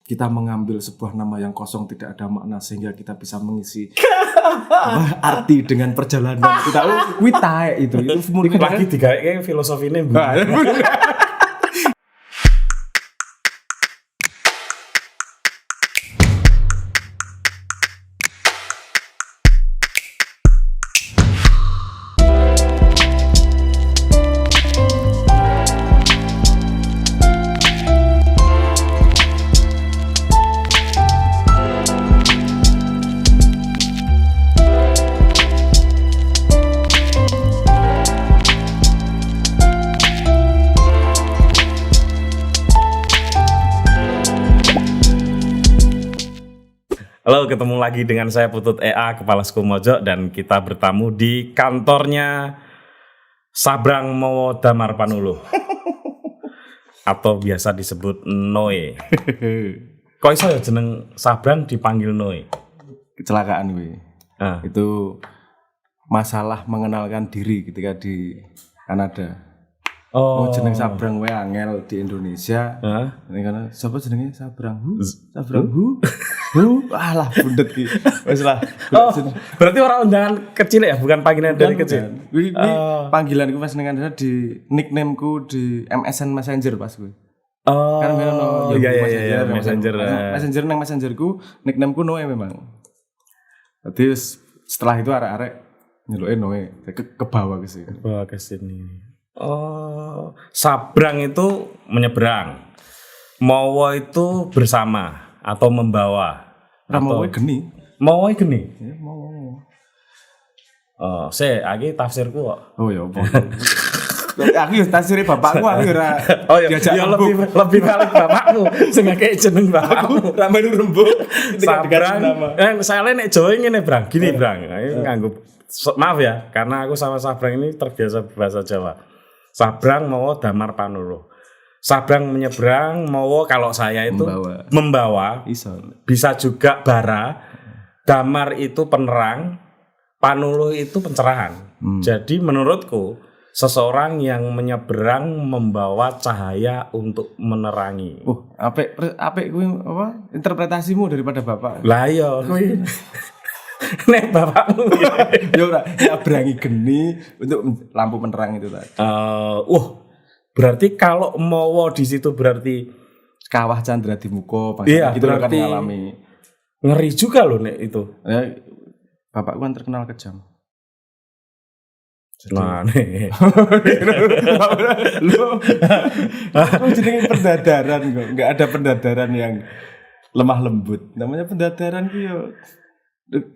kita mengambil sebuah nama yang kosong tidak ada makna sehingga kita bisa mengisi arti dengan perjalanan kita. Kuwi taek itu Iku lagi digawe filosofine. Halo, ketemu lagi dengan saya Putut EA, Kepala Suku Mojok, dan kita bertamu di kantornya Sabrang Mowo Damar Panuluh atau biasa disebut Noe. Kok iso ya jeneng Sabrang dipanggil Noe? Kecelakaan gue. Itu masalah mengenalkan diri ketika di Kanada. Oh, jeneng Sabrang wae angel di Indonesia. Ini karena siapa jenenge Sabrang? Sabrang alah bundet ki. Wis lah. Oh, berarti orang undangan kecil ya, bukan panggilan dari kecil. Kuwi panggilanku pas ning Kanada di nicknameku di MSN Messenger pas kuwi. Oh. Kan ono iya Messenger. Messenger nang Messengerku nicknameku Noe memang. Jadi setelah itu arek-arek nyeluke Noe ke bawah ke sini. Bawah ke sini. Oh, Sabrang itu menyeberang. Mowo itu bersama atau membawa. Mowo geni. Mowo geni. Ya, mowo. Oh, iki tafsirku kok. Oh ya apa. Aku yo tafsire bapakku aku ora. Oh ya, lebih balik bapakku sing ngekek jeneng bapakku. Ramanu Rembuk. Sabrang. Saya nek Jawa ngene, Brang. Gini, Brang. Nganggo maaf ya, karena aku sama Sabrang ini terbiasa bahasa Jawa. Sabrang Mowo Damar Panuluh. Sabrang menyeberang, Mowo kalau saya itu membawa. Bisa juga bara. Damar itu penerang, Panuluh itu pencerahan. Jadi menurutku seseorang yang menyeberang membawa cahaya untuk menerangi. Apik kuwi apa? Interpretasimu daripada bapak. Lah iya kuwi. Nek bapakmu ya ora nyeberangi geni untuk lampu penerang itu tadi. Berarti kalau Mowo di situ berarti kawah Candra di Muko iya, gitu kan berarti ngalami. Ngeri juga loh nek itu. Ya, bapakku kan terkenal kejam. Nah, nih. Lu jenenge pendadaran kok. Enggak ada pendadaran yang lemah lembut. Namanya pendadaran ku yo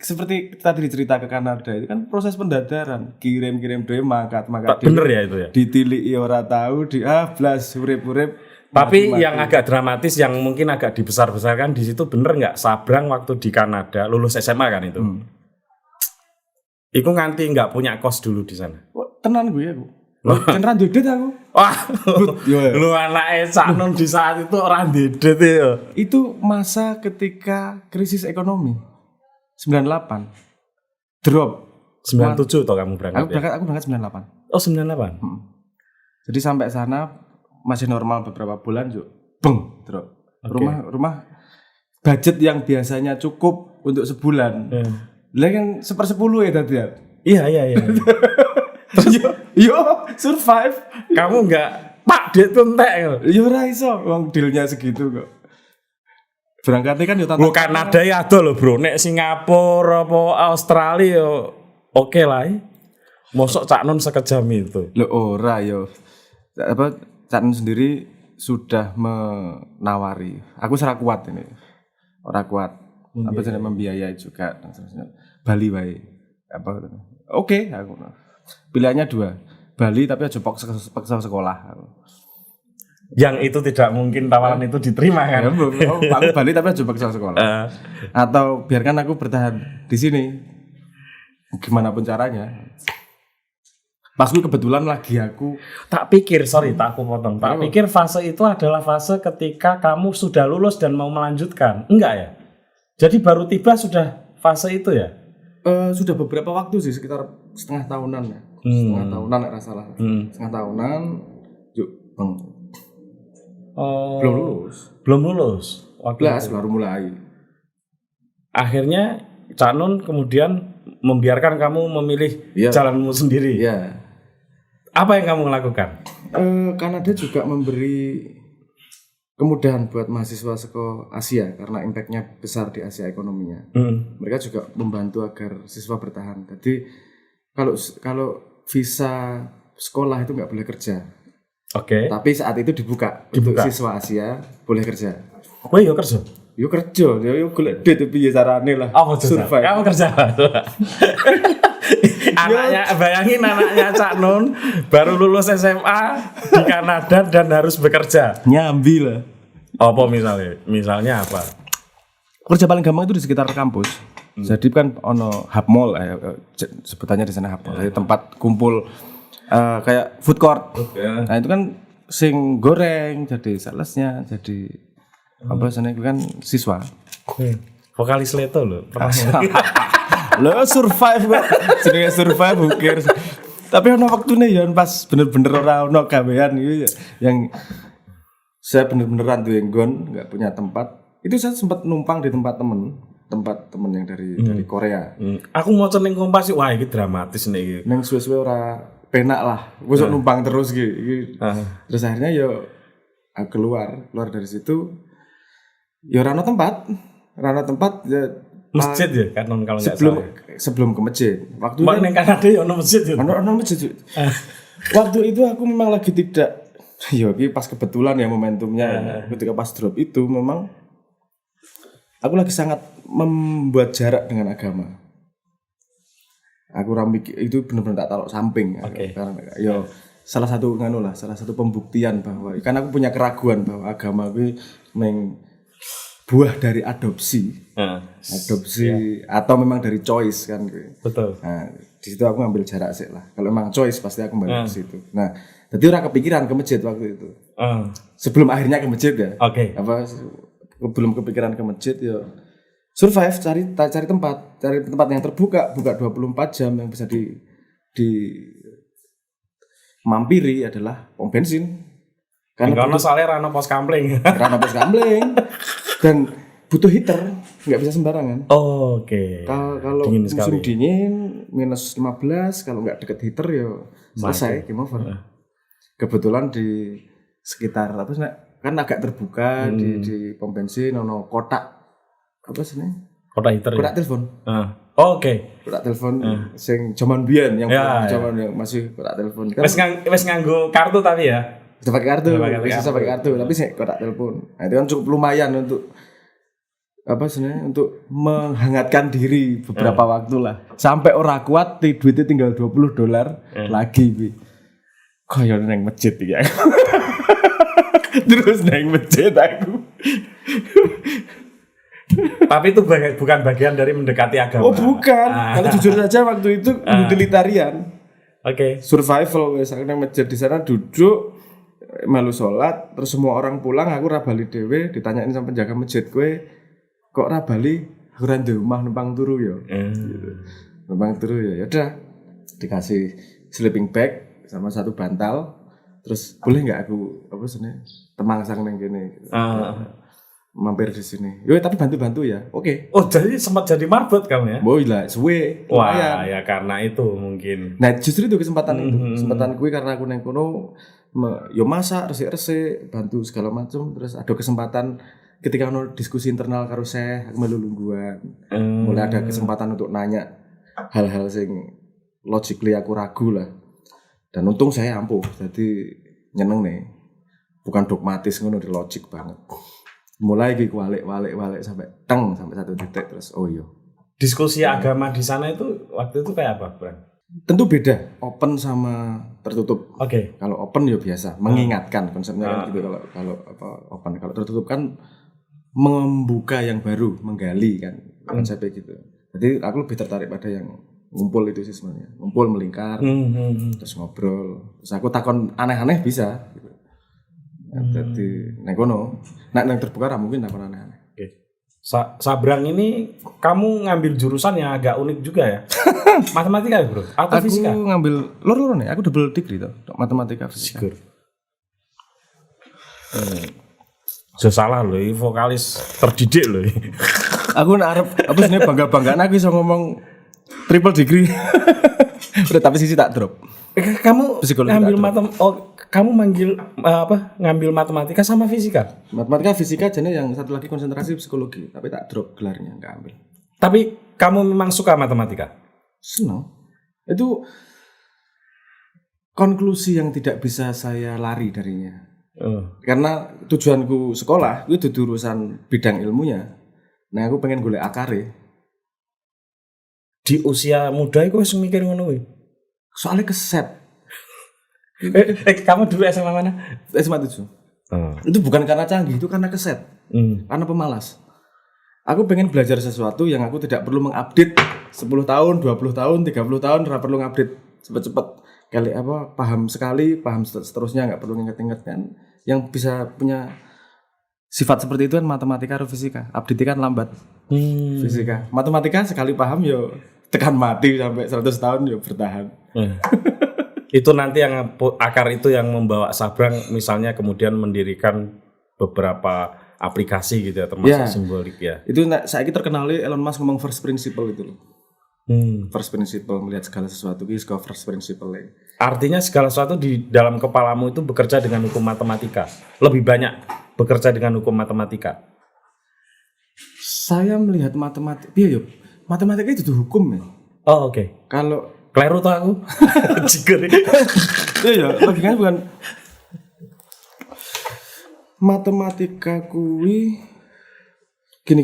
seperti tadi cerita ke Kanada itu kan proses pendadaran, kirim dhewe makat bener ya itu ya. Ditiliki ora tahu blas urip-urip. Tapi mati. Yang agak dramatis yang mungkin agak dibesar-besarkan di situ bener enggak Sabrang waktu di Kanada lulus SMA kan itu. Iku nganti enggak punya kos dulu di sana. Tenan gue aku. Tenan dudet aku. Wah. Lu anake Saknun di saat itu orang dedet ya. Itu masa ketika krisis ekonomi. 98 drop 97 toh kamu berangkat. Aku berangkat 98. Oh 98. Jadi sampai sana masih normal beberapa bulan beng drop. Okay. Rumah budget yang biasanya cukup untuk sebulan. Lah kan 1/10 ya tadi ya. Iya. Yo survive. Kamu enggak pak duit entek. Yo ora iso wong dealnya segitu kok. Berangkatnya kan yo tantang. Kanada ya ada lho, Bro. Nek Singapura apa Australia yo oke lah. Mosok Cak Nun sekejam itu. Lho ora yo. Cak Nun sendiri sudah menawari. Aku ora kuat ini. Ora kuat. Apa jenenge membiayai juga dan seterusnya. Bali wae. Oke, aku. Pilihannya 2. Bali tapi aja paksa sekolah. Yang itu tidak mungkin tawaran itu diterima kan? Aku Bali tapi aja paksa sekolah. Atau biarkan aku bertahan di sini. Gimana pun caranya. Pas kebetulan lagi aku tak pikir fase itu adalah fase ketika kamu sudah lulus dan mau melanjutkan. Enggak ya? Jadi baru tiba sudah fase itu ya? Sudah beberapa waktu sih, sekitar setengah tahunan ya. Setengah tahunan enggak salah. Setengah tahunan. Belum lulus. baru mulai. Akhirnya Cak Nun kemudian membiarkan kamu memilih jalanmu sendiri. Iya. Apa yang kamu lakukan? Kanada juga memberi kemudahan buat mahasiswa sekolah Asia karena impactnya besar di Asia ekonominya. Mereka juga membantu agar siswa bertahan. Jadi kalau visa sekolah itu nggak boleh kerja. Oke. Tapi saat itu dibuka. Untuk siswa Asia boleh kerja. Kowe yo kerja. Yo kerja, yo golek duit piye carane lah. Survive. Kamu kerja. Anaknya, bayangin anaknya Cak Nun baru lulus SMA di Kanada dan harus bekerja. Nyambi lah. Apa misalnya apa? Kerja paling gampang itu di sekitar kampus. Jadi kan ono hub mall, sebutannya di sana hub mall. Jadi tempat kumpul kayak food court. Nah itu kan sing goreng jadi salesnya, jadi apa sana itu kan siswa. Vokalis Leto loh. Lo survive kok. Jenenge survive bukir. Tapi ono waktune ya pas bener-bener ora ono gawean gitu yang saya bener-beneran tuh nggon enggak punya tempat. Itu saya sempat numpang di tempat temen yang dari Korea. Aku mau ning Kompas sih, wah ini dramatis nih iki. Neng suwe-suwe ora penak lah. Gue numpang terus gitu. Terus akhirnya yo aku keluar dari situ. Ya ora ono tempat ya masjid ya kan kalau enggak salah. Sebelum ke masjid. Waktu itu ning Kanada ya ono masjid ya. Ono masjid. Waktu itu aku memang lagi tidak ini pas kebetulan ya momentumnya ketika pas drop itu memang aku lagi sangat membuat jarak dengan agama. Aku itu benar-benar tak taruh samping. Karena salah satu pembuktian bahwa kan aku punya keraguan bahwa agama itu buah dari adopsi atau memang dari choice kan gitu. Betul. Nah, di situ aku ngambil jarak sih lah. Kalau memang choice pasti aku balik ke situ. Nah, jadi orang kepikiran ke masjid waktu itu. Sebelum akhirnya ke masjid ya. Belum kepikiran ke masjid ya. Survive cari tempat yang terbuka, buka 24 jam yang bisa di mampiri adalah pom bensin. Karena soalnya rano pos kampling. Dan butuh heater, nggak bisa sembarangan. Kalau musim dingin minus 15, kalau nggak deket heater ya selesai game over. Kebetulan di sekitar kan agak terbuka di pom bensin ono kotak apa sih ini? Kotak heater. Kotak telepon. Kotak telepon sing zaman biyen yang masih kotak telepon. Wes nganggo kartu tapi ya. Bisa pakai kartu, tapi sih kotak telepon. Nah, itu kan cukup lumayan untuk untuk menghangatkan diri beberapa waktu lah. Sampai ora kuat, duitnya tinggal $20 lagi. Kayak neng masjid ya. Terus neng masjid aku. Tapi itu bukan bagian dari mendekati agama. Oh bukan. Kalau jujur saja waktu itu utilitarian. Survival, misalnya neng masjid di sana duduk. Malu sholat, terus semua orang pulang, aku ra bali dhewe, ditanyain sama penjaga masjid, kowe kok ra bali? Aku ra ndek omah numpang turu ya. Gitu. Numpang turu ya. Ya udah, dikasih sleeping bag sama satu bantal. Terus boleh enggak aku temangsang nang kene gitu. Mampir di sini. Yo tapi bantu-bantu ya. Oke. Oh, jadi sempat jadi marbot kamu ya? Boy lah, suwe. Wah, ya karena itu mungkin. Nah, justru itu kesempatan itu. Kesempatan gue karena aku nang kono yo masak, resik-resik, bantu segala macam, terus ada kesempatan ketika ono diskusi internal karo aku melu lungguhan. Mulai ada kesempatan untuk nanya hal-hal sing logically aku ragu lah. Dan untung saya ampuh, jadi nyeneng nih. Bukan dogmatis ngono, di logik banget. Mulai iki walik sampai satu titik terus iya. Diskusi agama di sana itu waktu itu kayak apa, Bang? Tentu beda, open sama tertutup. Kalau open ya biasa, mengingatkan konsepnya kan gitu. Kalau open, kalau tertutup kan membuka yang baru, menggali kan konsepnya gitu. Jadi aku lebih tertarik pada yang ngumpul itu sih sebenarnya, ngumpul melingkar, terus ngobrol. Terus aku takon aneh-aneh bisa. Gitu. Jadi neng kono, neng terbuka mungkin takon aneh-aneh. Sabrang ini kamu ngambil jurusan yang agak unik juga ya? Matematika ya bro? Atau fisika? Aku ngambil loro nih, aku double degree tuh, matematika fisika. So salah loh, ini vokalis terdidik loh. Aku arep apa sebenarnya bangga-banggaan aku bisa ngomong triple degree. Udah tapi sisi tak drop. Kamu Psikologi ngambil tak kamu ngambil matematika sama fisika. Matematika, fisika, jadi yang satu lagi konsentrasi psikologi, tapi tak drop gelarnya, nggak ambil. Tapi kamu memang suka matematika? Senang. Itu konklusi yang tidak bisa saya lari darinya. Karena tujuanku sekolah itu urusan bidang ilmunya. Nah, aku pengen golek akare. Di usia muda itu wis mikir ngono kuwi. Soalnya keset. Kamu dulu SMA mana? SMA 7. Itu bukan karena canggih, itu karena keset. Karena pemalas. Aku pengen belajar sesuatu yang aku tidak perlu mengupdate 10 tahun, 20 tahun, 30 tahun, tidak perlu ngupdate cepet-cepet. Kali apa, paham sekali, paham seterusnya, nggak perlu nginget-nginget kan. Yang bisa punya sifat seperti itu kan matematika atau fisika. Update kan lambat. Fisika. Matematika sekali paham yo tekan mati sampai 100 tahun yo bertahan. Itu nanti yang akar itu yang membawa Sabrang misalnya kemudian mendirikan beberapa aplikasi gitu ya, termasuk simbolik ya. Itu saya terkenal Elon Musk ngomong first principle itu loh. First principle, melihat segala sesuatu itu first principle. Artinya segala sesuatu di dalam kepalamu itu bekerja dengan hukum matematika. Lebih banyak bekerja dengan hukum matematika. Saya melihat matematika, matematika itu hukum ya. Oh oke. Kalau kleru tuh aku. Jiger. Iya, logikanya bukan matematika kuwi gini.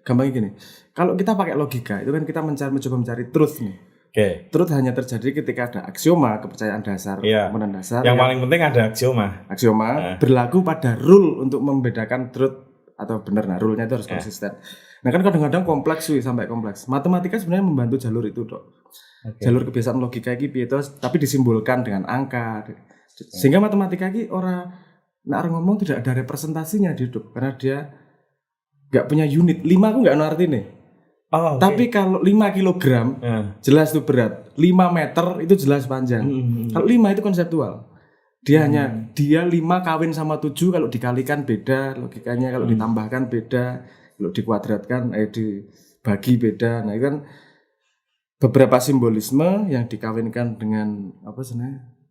Gampangnya gini. Kalau kita pakai logika, itu kan kita mencoba mencari truth nih. Oke. Truth hanya terjadi ketika ada aksioma, kepercayaan dasar, kemudian dasar. Yang paling penting ada aksioma. Aksioma berlaku pada rule untuk membedakan truth atau benar. Nah, rule-nya itu harus konsisten. Nah, kan kadang-kadang kompleks sampai kompleks. Matematika sebenarnya membantu jalur itu, Dok. Jalur kebiasaan logika iki piye tapi disimbolkan dengan angka. Sehingga matematika iki orang ngomong tidak ada representasinya di hidup karena dia nggak punya unit. 5 aku nggak ngerti nih. Tapi kalau 5 kilogram jelas itu berat. 5 meter itu jelas panjang. Kalau 5 itu konseptual. Dia 5 kawin sama 7 kalau dikalikan beda logikanya, kalau ditambahkan beda, kalau dikuadratkan dibagi beda. Nah, itu kan beberapa simbolisme yang dikawinkan dengan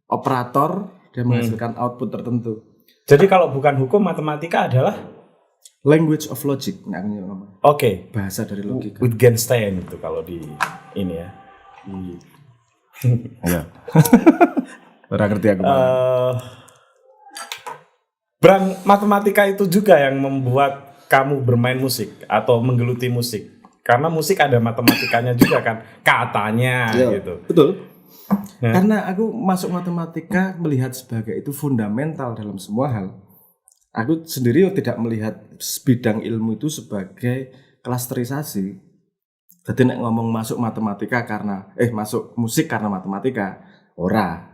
operator dan menghasilkan output tertentu. Jadi kalau bukan hukum, matematika adalah language of logic. Oke. Bahasa dari logika. Wittgenstein itu kalau di ini ya. Iya. Orang ngerti aku. Brang, matematika itu juga yang membuat kamu bermain musik atau menggeluti musik. Karena musik ada matematikanya juga kan, katanya gitu. Betul. Karena aku masuk matematika melihat sebagai itu fundamental dalam semua hal. Aku sendiri tidak melihat bidang ilmu itu sebagai klasterisasi. Jadi nek ngomong masuk matematika karena masuk musik karena matematika,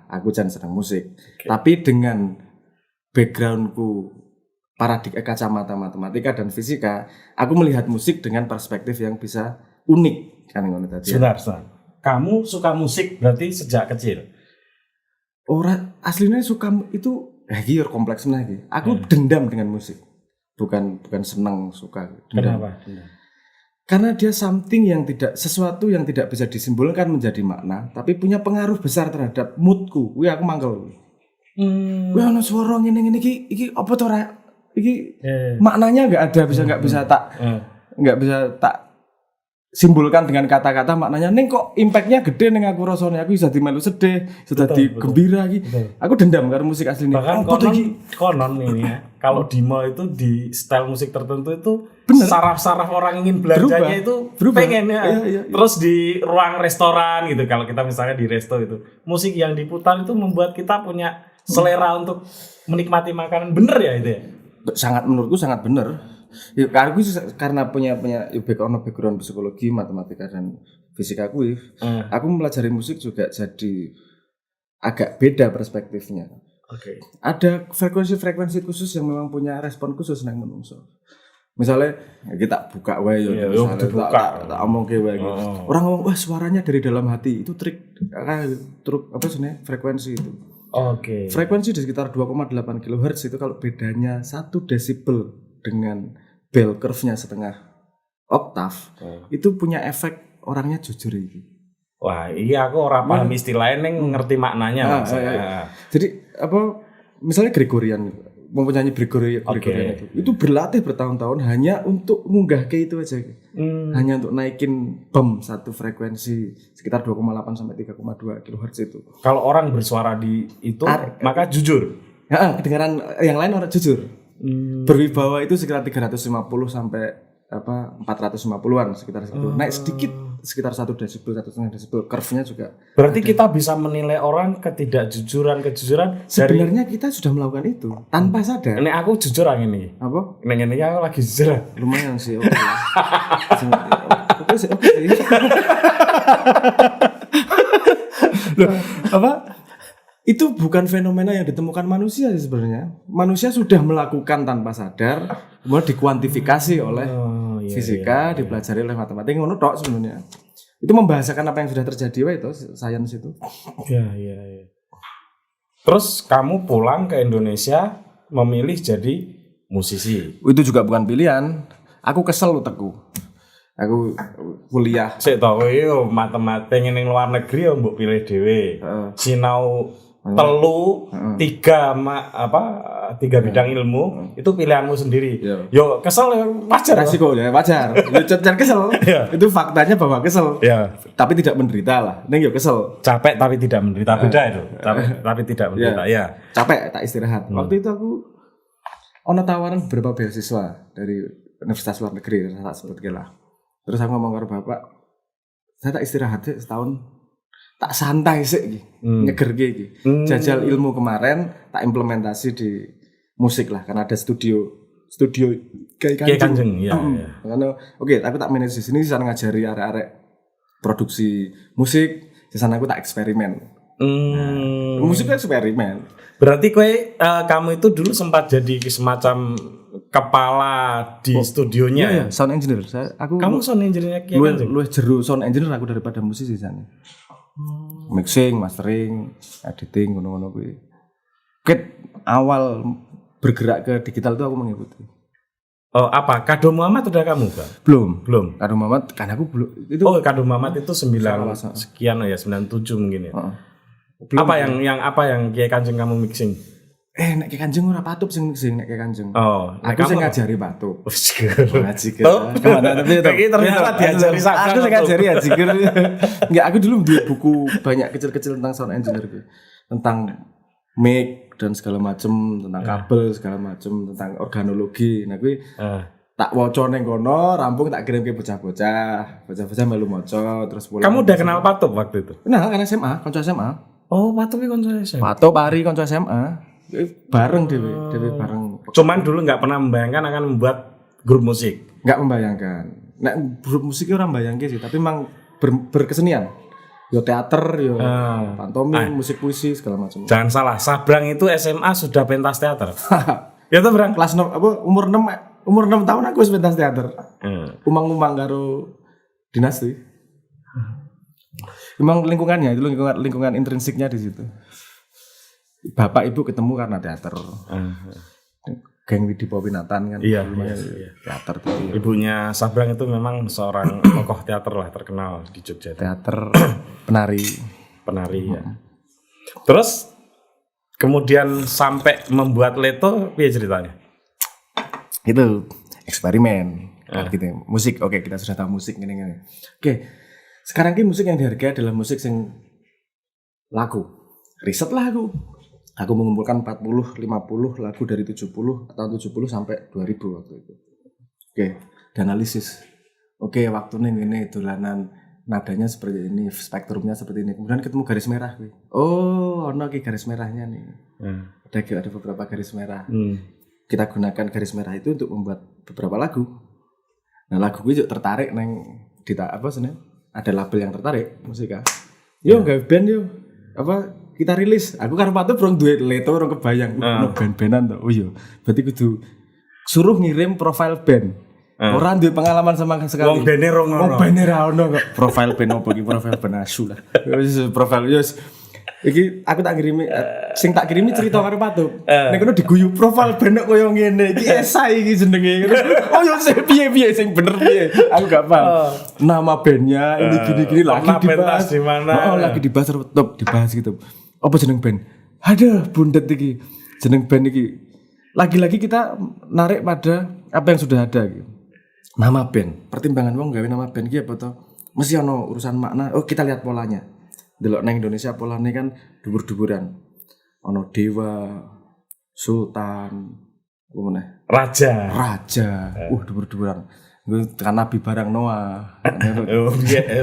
aku jangan senang musik. Tapi dengan backgroundku paradigma kacamata matematika dan fisika, aku melihat musik dengan perspektif yang bisa unik kan ngono tadi. Sebentar. Kamu suka musik berarti sejak kecil? Aslinya suka itu iki kompleks lagi. Aku dendam dengan musik. Bukan senang suka. Dendam. Kenapa? Karena dia sesuatu yang tidak bisa disimbolkan menjadi makna, tapi punya pengaruh besar terhadap moodku. Aku mangkel. Ono swara ngene iki apa to ra? Iki maknanya nggak bisa tak simbolkan dengan kata-kata maknanya. Neng kok impactnya gede neng aku rasanya aku bisa dimelu sedih, sudah di gembira gitu. Aku dendam karo musik asli ini. Bahkan konon ini ya. Kalau di mall itu di style musik tertentu itu saraf-saraf orang ingin belanjanya itu pengen ya. Iya. Terus di ruang restoran gitu, kalau kita misalnya di resto itu, musik yang diputar itu membuat kita punya selera untuk menikmati makanan. Bener ya itu ya? Menurutku sangat bener. Ya, aku karena punya background psikologi, matematika dan fisika aku mempelajari musik juga jadi agak beda perspektifnya. Oke. Ada frekuensi khusus yang memang punya respon khusus nang menungso. Misalnya kita buka wae tak omong ke wae. Orang ngomong wah suaranya dari dalam hati, itu trik apa sebenarnya frekuensi itu. Oke. Frekuensi di sekitar 2,8 kHz itu kalau bedanya 1 desibel dengan bell curve-nya setengah oktav, itu punya efek orangnya jujur itu. Wah, iya aku ora paham istilahnya neng ngerti maknanya maksudnya. Jadi apa misalnya Gregorian mempunyai Gregorian itu berlatih bertahun-tahun hanya untuk munggah ke itu aja. Hanya untuk naikin satu frekuensi sekitar 2,8 sampai 3,2 kHz itu. Kalau orang bersuara di itu maka jujur. Ya, kedengaran yang lain orang jujur. Berwibawa itu sekitar 350 sampai 450-an sekitar situ. Naik sedikit sekitar 1 desibel, 1,5 desibel. Curve-nya juga. Berarti kita bisa menilai orang kejujuran sebenarnya kita sudah melakukan itu tanpa sadar. Ini aku jujur ini. Apa? Ini aku lagi jujur. Lumayan sih. Oke sih. Loh, apa? Itu bukan fenomena yang ditemukan manusia sih sebenarnya. Manusia sudah melakukan tanpa sadar, kemudian dikuantifikasi oleh fisika, dipelajari oleh matematika, ngono tok sebenarnya. Itu membahasakan apa yang sudah terjadi itu sains itu. Iya. Terus kamu pulang ke Indonesia memilih jadi musisi. Itu juga bukan pilihan. Aku kesel utekku. Aku kuliah. Sik to yo matematika ning luar negeri yo mbok pilih dhewe. Sinau telu tiga bidang ilmu itu pilihanmu sendiri. Yo kesel wajar. Resiko ya wajar. Yo kesel. Itu faktanya bahwa kesel. Tapi tidak menderita lah. Ning yo kesel. Capek tapi tidak menderita beda itu. Tapi tidak menderita ya. Capek tak istirahat. Waktu itu aku ono tawaran beberapa beasiswa dari universitas luar negeri tak sebut lah. Terus aku ngomong ke bapak, saya tak istirahat sih setahun. Tak santai sih nyegerke iki. Jajal ilmu kemarin tak implementasi di musik lah karena ada studio Kiai Kanjeng. Iya. Karena tapi tak manage di sini di sana ngajari arek-arek produksi musik, di sana aku tak eksperimen. Musik eksperimen. Berarti kamu itu dulu sempat jadi semacam kepala di studionya. Iya, sound engineer. Kamu sound engineer-nya Kiai Kanjeng. Lu jeru sound engineer aku daripada musisi di sana. Mixing, mastering, editing, ngono-ngono kuwi. Awal bergerak ke digital itu aku mengikuti. Oh, apa? Kado Muhammad udah kamu, Bang? Belum. Kado Muhammad kan aku belum. Itu Kado Muhammad itu 9 sekian ya, 97 mungkin ya. Apa yang Kiai Kanjeng kamu mixing? Nek Kiai Kanjeng ora patut sing mixing nek Kiai Kanjeng. Aku sing ngajari patut. Ngaji ke. Tapi ternyata diajari sak. Aku sing ngajari ngaji ke. Enggak, aku dulu duwe buku banyak kecil-kecil tentang sound engineer gitu. Tentang mic dan segala macam, tentang kabel segala macam, tentang organologi. Nah kuwi tak waca ning kono, rampung tak kirim ke bocah-bocah. Bocah-bocah melu maca terus pulang. Kamu udah kenal Patup waktu itu? Kenal kan SMA, kanca SMA. Oh, Patup iki kanca SMA. Patup Ari kanca SMA. Bareng dewe bareng. Cuman dulu nggak pernah membayangkan akan membuat grup musik. Nggak membayangkan. Nek grup musik orang bayangke sih, tapi memang berkesenian. Yo teater, yo pantomim, musik puisi segala macam. Jangan salah, Sabrang itu SMA sudah pentas teater. Ya tuh Brang, kelas 6 umur 6 tahun aku wis pentas teater. Umang-umang karo dinasti. Memang lingkungannya itu lingkungan intrinsiknya di situ. Bapak ibu ketemu karena teater. Geng Widi Powinatan kan. Iya. Teater tuh. Ibunya Sabrang itu memang seorang tokoh teater lah terkenal di Jogja. Teater penari ya. Terus kemudian sampai membuat Leto, piye ceritanya? Itu eksperimen. Gitu. Musik, oke kita sudah tahu musik gini. Oke. Sekarang ini musik yang dihargai adalah musik yang lagu. Riset lah aku. Aku mengumpulkan 40-50 lagu dari 70 atau 70 sampai 2000 waktu itu. Oke, analisis. Oke, waktunya ini dolanan nadanya seperti ini, spektrumnya seperti ini. Kemudian ketemu garis merah. Oh, ono garis merahnya nih. Ada beberapa garis merah. Kita gunakan garis merah itu untuk membuat beberapa lagu. Nah, lagu gue juga tertarik ada label yang tertarik musika. Yo, gawe band yo. Kita rilis. Aku karo Patup rong duwe Leto rong kebayang. Ono band-bandan to. Oh iya. Berarti kudu suruh ngirim profile band. Ora duwe pengalaman sama sekali. Wong band ra ono kok. Profile band opo iki? Profile band asu lah. Wis profile Iki aku tak kirimi sing tak kirimi cerita karo Patup. Nek kono diguyu profil band koyo ngene. Iki esai iki jenenge. Oh yo piye sing bener piye? Aku gak paham. Nama bandnya ini gini-gini lagi dibahas di mana? Oh, lagi dibahas top dibahas gitu. Apa jeneng band? Aduh, bundet iki. Jeneng band iki. Lagi-lagi kita narik pada apa yang sudah ada gitu. Nama band. Pertimbangan wong gawe nama band iki apa to? Mesti ono urusan makna. Oh, kita lihat polanya. Delok nang Indonesia polane kan dhuwur-dhuwuran. Ono Dewa, Sultan, apa meneh? Raja. Dhuwur-dhuwuran. Kan Nabi barang Noah.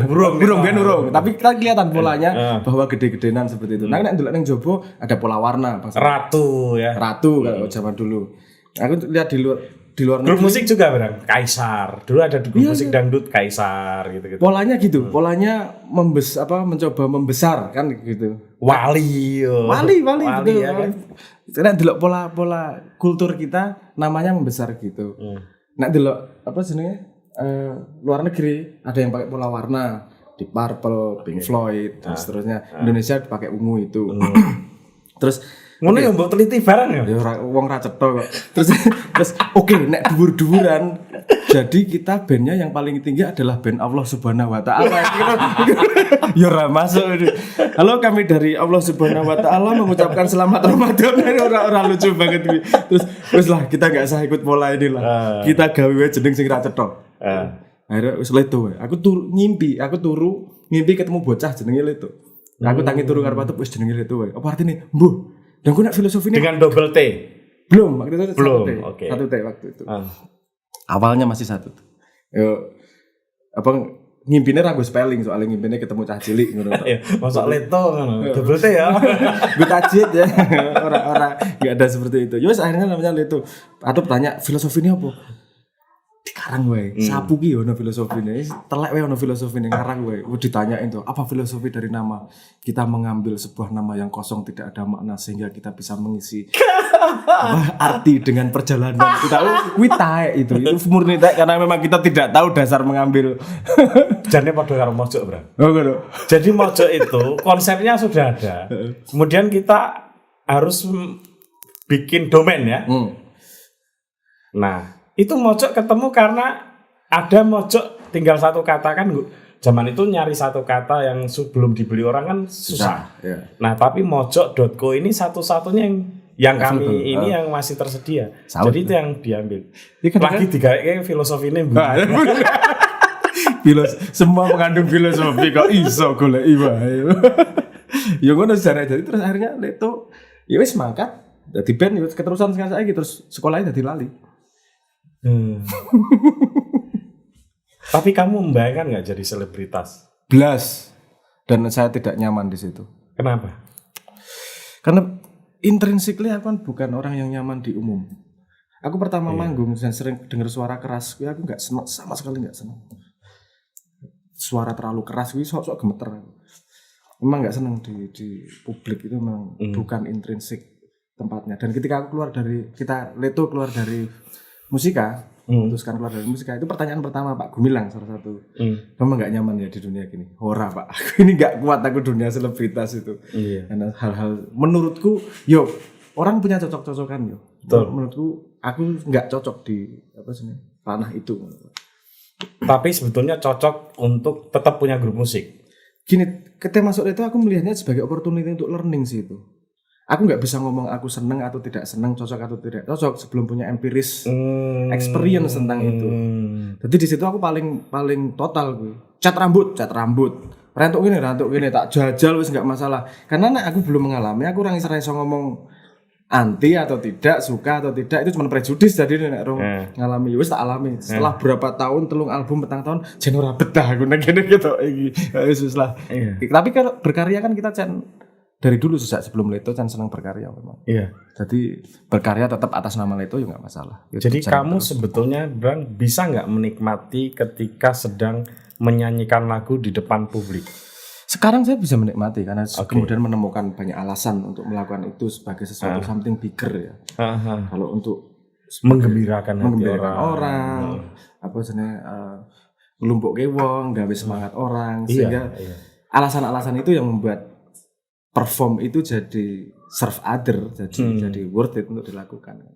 Burung. Tapi kita kelihatan polanya bahwa gede-gedenan seperti itu. Nah, nek ndelok nang jowo ada pola warna, Bang. Ratu kalau zaman dulu. Aku lihat di luar grup musik juga Bang, Kaisar. Dulu ada grup musik dangdut Kaisar gitu. Polanya gitu, polanya mencoba membesar kan gitu. Wali betul. Ya, kan? Karena delok pola kultur kita namanya membesar gitu. Nek delok apa jenenge luar negeri ada yang pakai pola warna, Deep Purple, Pink Floyd dan seterusnya. Indonesia pakai ungu itu. Terus ngono ya mbok teliti barang ya. Ya wong ra cetha kok. Terus oke, nek dhuwur-dhuwuran jadi kita bandnya yang paling tinggi adalah band Allah Subhanahu wa taala. Ya ora masuk ini. Halo, kami dari Allah Subhanahu wa taala mengucapkan selamat Ramadan. Ora lucu banget ini. Terus lah kita enggak usah ikut pola ini lah. Kita gawe jeneng sing ra cetha. Akhirnya wis leto wae. Aku turu ngimpi ketemu bocah jenenge Leto. Aku tangi turu karo Patup wis jenenge Leto wae. Apa artine? Mbuh. Dan aku nak filosofi ini dengan double T. Belum, waktu itu Oke. Satu T waktu itu. Awalnya masih satu. Yo ngimpine ra nggo spelling soalnya ngimpine ketemu cah cilik ngono. Iya, mosok Leto ngono. Double T ya. Gue tajid ya. Orang enggak ada seperti itu. Wes akhirnya namanya Leto. Atau tanya filosofi ini apa? Dikarang wae. Sapu ki ono filosofine. Telek wae ono filosofine ngarang wae. Ditanyain tuh, apa filosofi dari nama? Kita mengambil sebuah nama yang kosong tidak ada makna sehingga kita bisa mengisi arti dengan perjalanan. Kita taek itu murni taek karena memang kita tidak tahu dasar mengambil. Jane padha karo mojok, Bro. Oh, ngono. Jadi mojok itu konsepnya sudah ada. Kemudian kita harus bikin domain ya. Nah, itu mojok ketemu karena ada mojok tinggal satu kata kan. Zaman itu nyari satu kata yang sebelum dibeli orang kan susah. Ya. Nah, tapi mojok.co ini satu-satunya yang kami ini yang masih tersedia. Jadi itu yang diambil. Lagi digawe filosofi ini. Semua mengandung filosofi kok iso goleki wae. Ya ngono sejarah jadi terus akhirnya Leto ya wis mangkat dadi band ya keterusan sekarang saiki terus sekolahnya dadi lali. Tapi kamu membayangkan nggak jadi selebritas? Blas. Dan saya tidak nyaman di situ. Kenapa? Karena intrinsically aku kan bukan orang yang nyaman di umum. Aku pertama manggung dan sering dengar suara keras, aku nggak senang, sama sekali nggak senang. Suara terlalu keras, sok gemeter. Memang nggak senang di publik itu memang bukan intrinsik tempatnya. Dan ketika aku Leto keluar dari musika, memutuskan keluar dari musika, itu pertanyaan pertama Pak Gumilang salah satu. Kamu nggak nyaman ya di dunia gini? Ora Pak, aku ini nggak kuat aku dunia selebritas itu. Karena hal-hal menurutku, orang punya cocok-cocokan menurutku aku nggak cocok di ranah itu. Tapi sebetulnya cocok untuk tetap punya grup musik. Gini, ketika masuk itu aku melihatnya sebagai opportunity untuk learning sih itu. Aku nggak bisa ngomong aku seneng atau tidak seneng, cocok atau tidak cocok sebelum punya empiris experience tentang itu. Jadi di situ aku paling total gue. Cat rambut, rentuk gini, tak jajal wis nggak masalah. Karena aku belum mengalami, aku orang iso ngomong anti atau tidak, suka atau tidak, itu cuma prejudis. Jadi nek ngalami wis tak alami. Setelah berapa tahun, 3 album petang tahun, jen ora betah aku nek kene gitu iki. Wis lah. Tapi kalau berkarya kan kita dari dulu sejak sebelum Leto senang berkarya memang. Iya. Jadi berkarya tetap atas nama Leto ya nggak masalah. Jadi kamu sebetulnya Bang bisa nggak menikmati ketika sedang menyanyikan lagu di depan publik? Sekarang saya bisa menikmati karena kemudian menemukan banyak alasan untuk melakukan itu sebagai sesuatu something bigger ya. Kalau untuk menggembirakan orang, apa sebenarnya ngelumpuk ke wong, gawe semangat orang, sehingga alasan-alasan itu yang membuat perform itu jadi serve other, jadi worth it untuk dilakukan.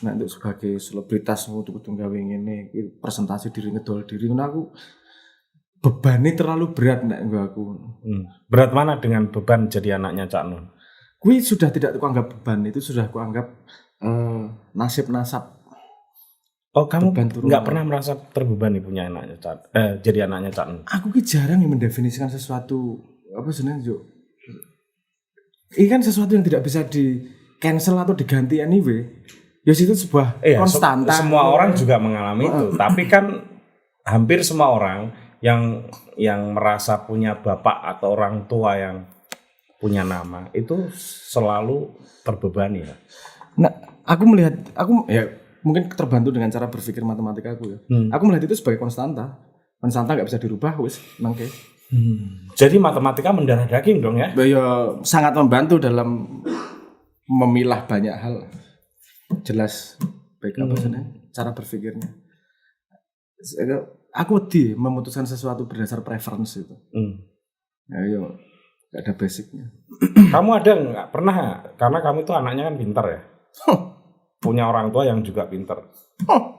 Nah untuk sebagai selebritas untuk gawe ngene presentasi diri ngedol diri aku bebannya terlalu berat nek aku. Berat mana dengan beban jadi anaknya Cak Nun? Kui sudah tidak aku anggap beban, itu sudah aku anggap nasib. Oh, kamu nggak pernah merasa terbebani punya anaknya jadi anaknya Cak Nun? Aku ki jarang yang mendefinisikan sesuatu apa sebenarnya Jo. Ini kan sesuatu yang tidak bisa di cancel atau diganti anyway. Ya itu sebuah konstanta. Semua orang juga mengalami itu, tapi kan hampir semua orang yang merasa punya bapak atau orang tua yang punya nama itu selalu terbebani ya. Nah, aku ya mungkin terbantu dengan cara berpikir matematika aku ya. Aku melihat itu sebagai konstanta. Konstanta nggak bisa dirubah, wis nangke. Jadi matematika mendarah daging dong ya? Ya sangat membantu dalam memilah banyak hal. Jelas baik apa cara berpikirnya. Aku memutuskan sesuatu berdasar preference itu. Ya, gak ada basicnya. Kamu ada nggak pernah? Karena kamu itu anaknya kan pintar ya. Punya orang tua yang juga pintar.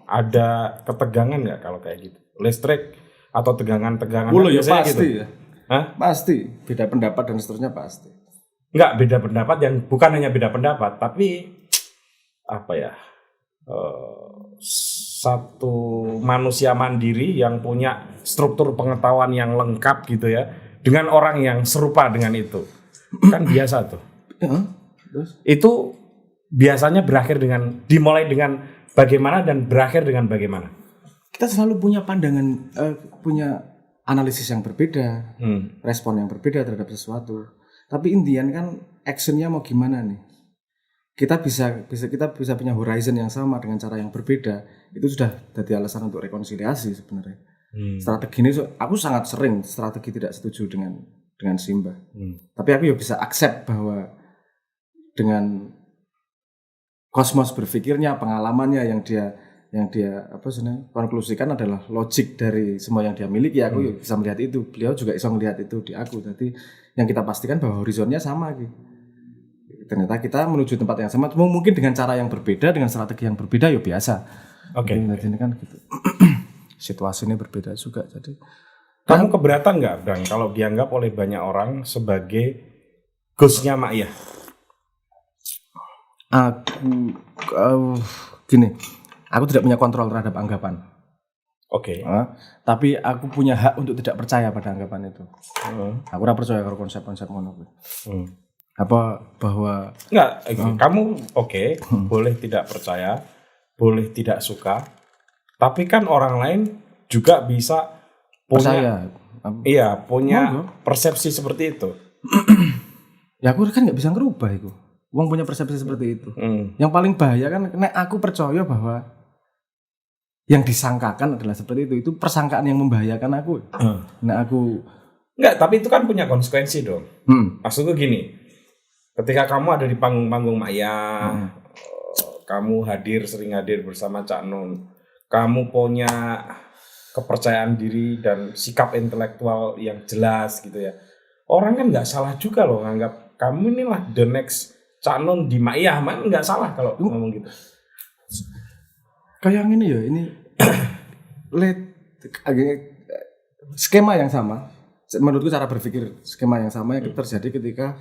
Ada ketegangan nggak kalau kayak gitu? Listrik atau tegangan-tegangan? Ya pasti gitu? ya. Hah? Pasti. Beda pendapat dan seterusnya pasti. Nggak beda pendapat yang bukan hanya beda pendapat, tapi apa ya? Satu manusia mandiri yang punya struktur pengetahuan yang lengkap gitu ya, dengan orang yang serupa dengan itu, kan biasa tuh. Terus? Itu biasanya dimulai dengan bagaimana dan berakhir dengan bagaimana. Kita selalu punya pandangan, punya analisis yang berbeda, respon yang berbeda terhadap sesuatu. Tapi intian kan actionnya mau gimana nih? Kita bisa punya horizon yang sama dengan cara yang berbeda. Itu sudah jadi alasan untuk rekonsiliasi sebenarnya. Strategi ini aku sangat sering strategi tidak setuju dengan Simba. Tapi aku ya bisa accept bahwa dengan kosmos berpikirnya, pengalamannya yang dia konklusikan adalah logik dari semua yang dia miliki. Aku bisa melihat itu. Beliau juga bisa melihat itu di aku. Jadi yang kita pastikan bahwa horizonnya sama gitu. Ternyata kita menuju tempat yang sama, mungkin dengan cara yang berbeda, dengan strategi yang berbeda ya biasa. Oke. Jadi ini kan gitu. Situasinya berbeda juga. Jadi kamu keberatan nggak, Bang, kalau dianggap oleh banyak orang sebagai ghostnya Mak Iyah? Aku tidak punya kontrol terhadap anggapan. Oke. Tapi aku punya hak untuk tidak percaya pada anggapan itu. Aku ora percaya kalau konsep-konsep ngono kuwi. Bahwa enggak, kamu boleh tidak percaya, boleh tidak suka, tapi kan orang lain juga bisa punya persepsi seperti itu. Ya aku kan nggak bisa ngerubah itu. Wong punya persepsi seperti itu. Yang paling bahaya kan, nek aku percaya bahwa yang disangkakan adalah seperti itu. Itu persangkaan yang membahayakan aku. Nek aku enggak, tapi itu kan punya konsekuensi dong. Maksudku gini. Ketika kamu ada di panggung-panggung Mak Iyah, kamu sering hadir bersama Cak Nun, kamu punya kepercayaan diri dan sikap intelektual yang jelas gitu ya. Orang kan nggak salah juga loh nganggap kamu inilah the next Cak Nun di Mak Iyah, nggak salah kalau ngomong gitu. Kayak ini ya, ini skema yang sama. Menurutku cara berpikir skema yang sama yang terjadi ketika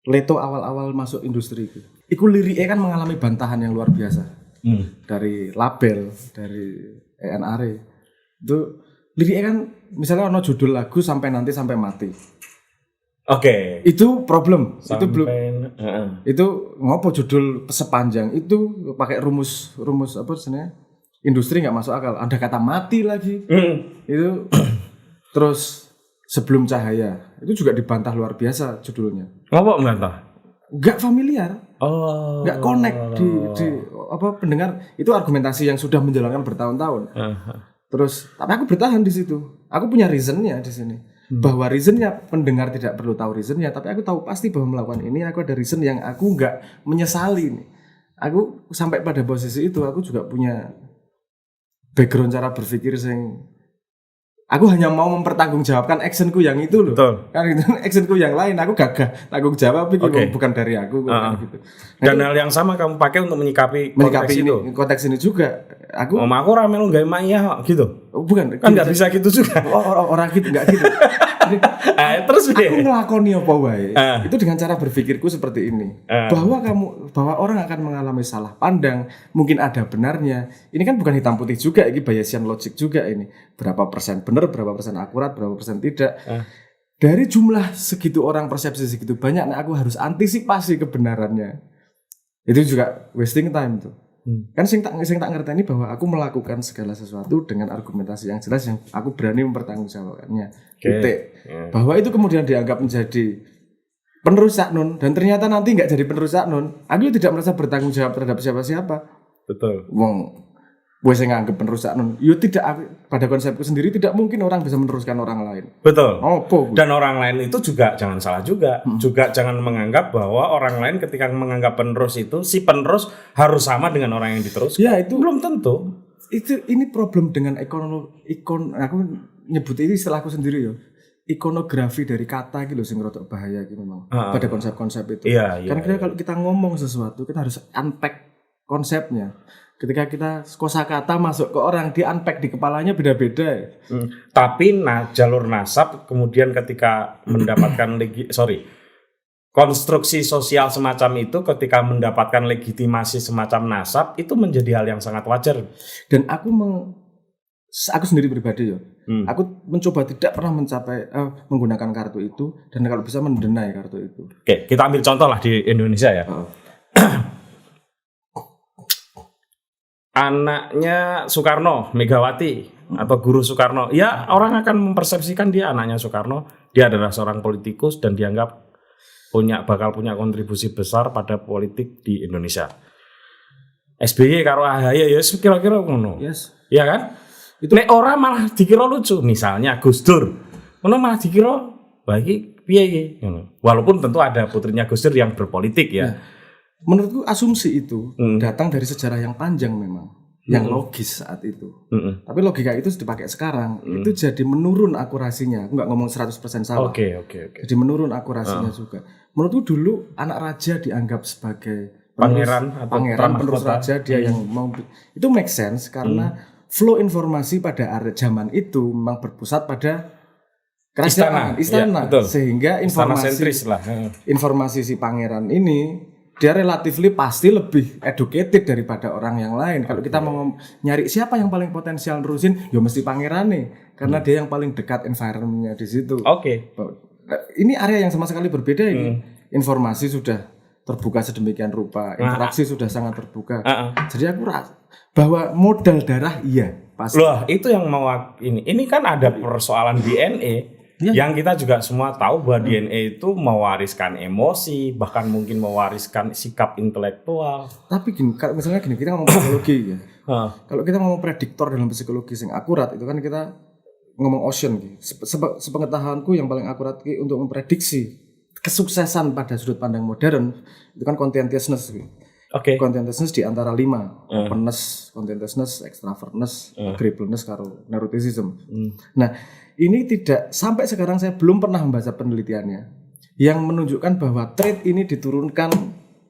Leto awal-awal masuk industri itu. Iku liriknya kan mengalami bantahan yang luar biasa. Dari label, dari ENR. Itu liriknya kan misalnya ono judul lagu sampai mati. Oke. Itu problem. Sampai, itu belum. Itu ngopo judul sepanjang itu pakai rumus apa sebenarnya? Industri nggak masuk akal. Ada kata mati lagi. Itu terus Sebelum Cahaya itu juga dibantah luar biasa judulnya. Ngapa membantah? Nggak familiar. Nggak connect di pendengar. Itu argumentasi yang sudah menjalankan bertahun-tahun. Terus tapi aku bertahan di situ. Aku punya reasonnya di sini. Bahwa reasonnya pendengar tidak perlu tahu reasonnya, tapi aku tahu pasti bahwa melakukan ini aku ada reason yang aku nggak menyesali nih. Aku sampai pada posisi itu aku juga punya background cara berpikir yang Aku hanya mau mempertanggungjawabkan actionku yang itu loh. Betul. Kan itu actionku yang lain aku gagah tanggung jawab iki Oke. bukan dari aku kan gitu. Dan hal yang sama kamu pakai untuk menyikapi Menyikapi konteks ini itu. konteks ini juga aku Aku rame lu gawe maya gitu. bukan Kan nggak bisa gitu juga. orang gitu enggak gitu. Terus Aku deh. ngelakoni apa wae. Itu dengan cara berpikirku seperti ini. Bahwa orang akan mengalami salah pandang, mungkin ada benarnya. Ini kan bukan hitam putih juga, ini Bayesian logic juga ini. Berapa persen benar, berapa persen akurat, berapa persen tidak. Dari jumlah segitu orang persepsi segitu banyak, nah aku harus antisipasi kebenarannya. Itu juga wasting time tuh. Kan sing tak ngerteni bahwa aku melakukan segala sesuatu dengan argumentasi yang jelas yang aku berani mempertanggungjawabkannya. Titik. Bahwa itu kemudian dianggap menjadi penerus Saknun dan ternyata nanti nggak jadi penerus Saknun, aku tidak merasa bertanggung jawab terhadap siapa-siapa. Betul. Wong gue yang nganggep penerus Saknun, yo tidak, pada konsepku sendiri tidak mungkin orang bisa meneruskan orang lain. Betul. Opo? Dan orang lain itu juga jangan salah juga. Juga jangan menganggap bahwa orang lain ketika menganggap penerus itu si penerus harus sama dengan orang yang diteruskan. Ya itu Belum tentu. ini problem dengan aku nyebut ini istilahku sendiri ya. Ikonografi dari kata gitu sing rodok bahaya gitu memang pada konsep-konsep itu. Iya, Kan kalau kita ngomong sesuatu kita harus unpack konsepnya. Ketika kita kosakata masuk ke orang, di unpack di kepalanya beda-beda. Tapi jalur nasab kemudian ketika mendapatkan konstruksi sosial semacam itu ketika mendapatkan legitimasi semacam nasab itu menjadi hal yang sangat wajar. Dan aku sendiri pribadi ya, aku mencoba tidak pernah menggunakan kartu itu dan kalau bisa mendenai kartu itu. Oke, kita ambil contoh lah di Indonesia ya. Anaknya Soekarno, Megawati atau Guru Soekarno, ya orang akan mempersepsikan dia anaknya Soekarno, dia adalah seorang politikus dan dianggap bakal punya kontribusi besar pada politik di Indonesia. SBY karo AHY ya kira-kira ngono. Yes. Iya kan? Itu nek ora malah dikira lucu, misalnya Gus Dur. Ngono malah dikira bagi piye iki ngono. Walaupun tentu ada putrinya Gus Dur yang berpolitik ya. Menurutku asumsi itu datang dari sejarah yang panjang memang, yang logis saat itu. Tapi logika itu dipakai sekarang, itu jadi menurun akurasinya. Aku nggak ngomong 100% salah. Oke. Jadi menurun akurasinya juga. Menurutku dulu anak raja dianggap sebagai pangeran penerus raja, dia yang mau itu make sense karena flow informasi pada zaman itu memang berpusat pada kerajaan, istana. Ya, sehingga informasi si pangeran ini dia relatively pasti lebih educated daripada orang yang lain. Kalau kita mau nyari siapa yang paling potensial nerusin, ya mesti pangeran nih, karena dia yang paling dekat environment-nya di situ. Oke. Ini area yang sama sekali berbeda ini. Informasi sudah terbuka sedemikian rupa, interaksi sudah sangat terbuka. Jadi aku rasa bahwa modal darah iya pasti. Loh, itu yang mau ini kan ada persoalan DNA. Yang kita juga semua tahu bahwa DNA itu mewariskan emosi, bahkan mungkin mewariskan sikap intelektual. Tapi kalau misalnya kita ngomong psikologi ya. Kalau kita ngomong prediktor dalam psikologi yang akurat itu kan kita ngomong ocean gitu. Sepengetahuanku yang paling akurat untuk memprediksi kesuksesan pada sudut pandang modern itu kan contentiousness gitu. Contentiousness di antara 5, openness, contentiousness, extravertness, agreeableness, karo neuroticism. Nah, ini tidak sampai sekarang saya belum pernah membaca penelitiannya yang menunjukkan bahwa trait ini diturunkan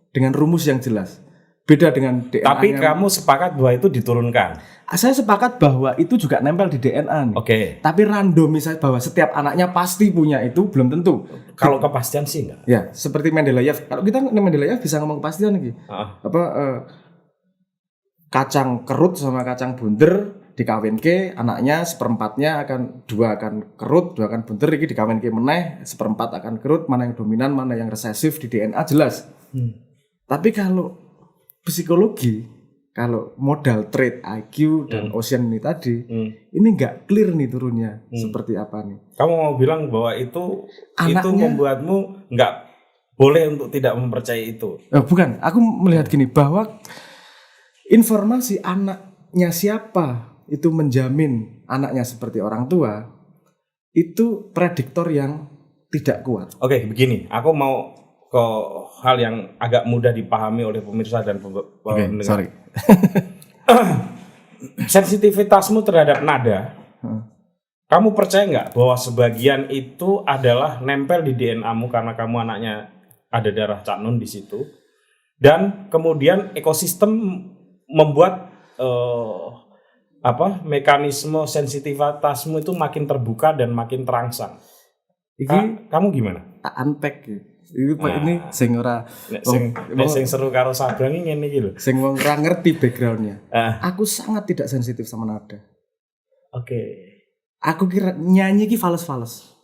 dengan rumus yang jelas. Beda dengan DNA. Tapi kamu sepakat bahwa itu diturunkan? Saya sepakat bahwa itu juga nempel di DNA nih. Tapi random misalnya bahwa setiap anaknya pasti punya itu belum tentu. Kalau kepastian sih enggak. Ya, seperti Mendeleev. Kalau kita Mendeleev bisa ngomong kepastian nih. Kacang kerut sama kacang bunder dikawinke, anaknya seperempatnya dua akan kerut, 2 akan bunder, iki dikawinke meneh, seperempat akan kerut, mana yang dominan, mana yang resesif di DNA jelas. Tapi kalau psikologi, kalau modal trait IQ dan ocean ini tadi, ini nggak clear nih turunnya seperti apa nih. Kamu mau bilang bahwa itu membuatmu nggak boleh untuk tidak mempercayai itu? Bukan, aku melihat gini bahwa informasi anaknya siapa itu menjamin anaknya seperti orang tua, itu prediktor yang tidak kuat. Oke, begini, aku mau ke hal yang agak mudah dipahami oleh pemirsa dan pendengar. Sorry. Sensitivitasmu terhadap nada kamu percaya nggak bahwa sebagian itu adalah nempel di DNA-mu karena kamu anaknya ada darah Cak Nun di situ, dan kemudian ekosistem membuat mekanisme sensitivitasmu itu makin terbuka dan makin terangsang. Kamu gimana? Tak unpack gitu. Ini sing ora sing seru karo Sabrang ini ngene iki lho. Sing wong ora ngerti backgroundnya. Aku sangat tidak sensitif sama nada. Oke. Aku kira nyanyi ki fals-fals.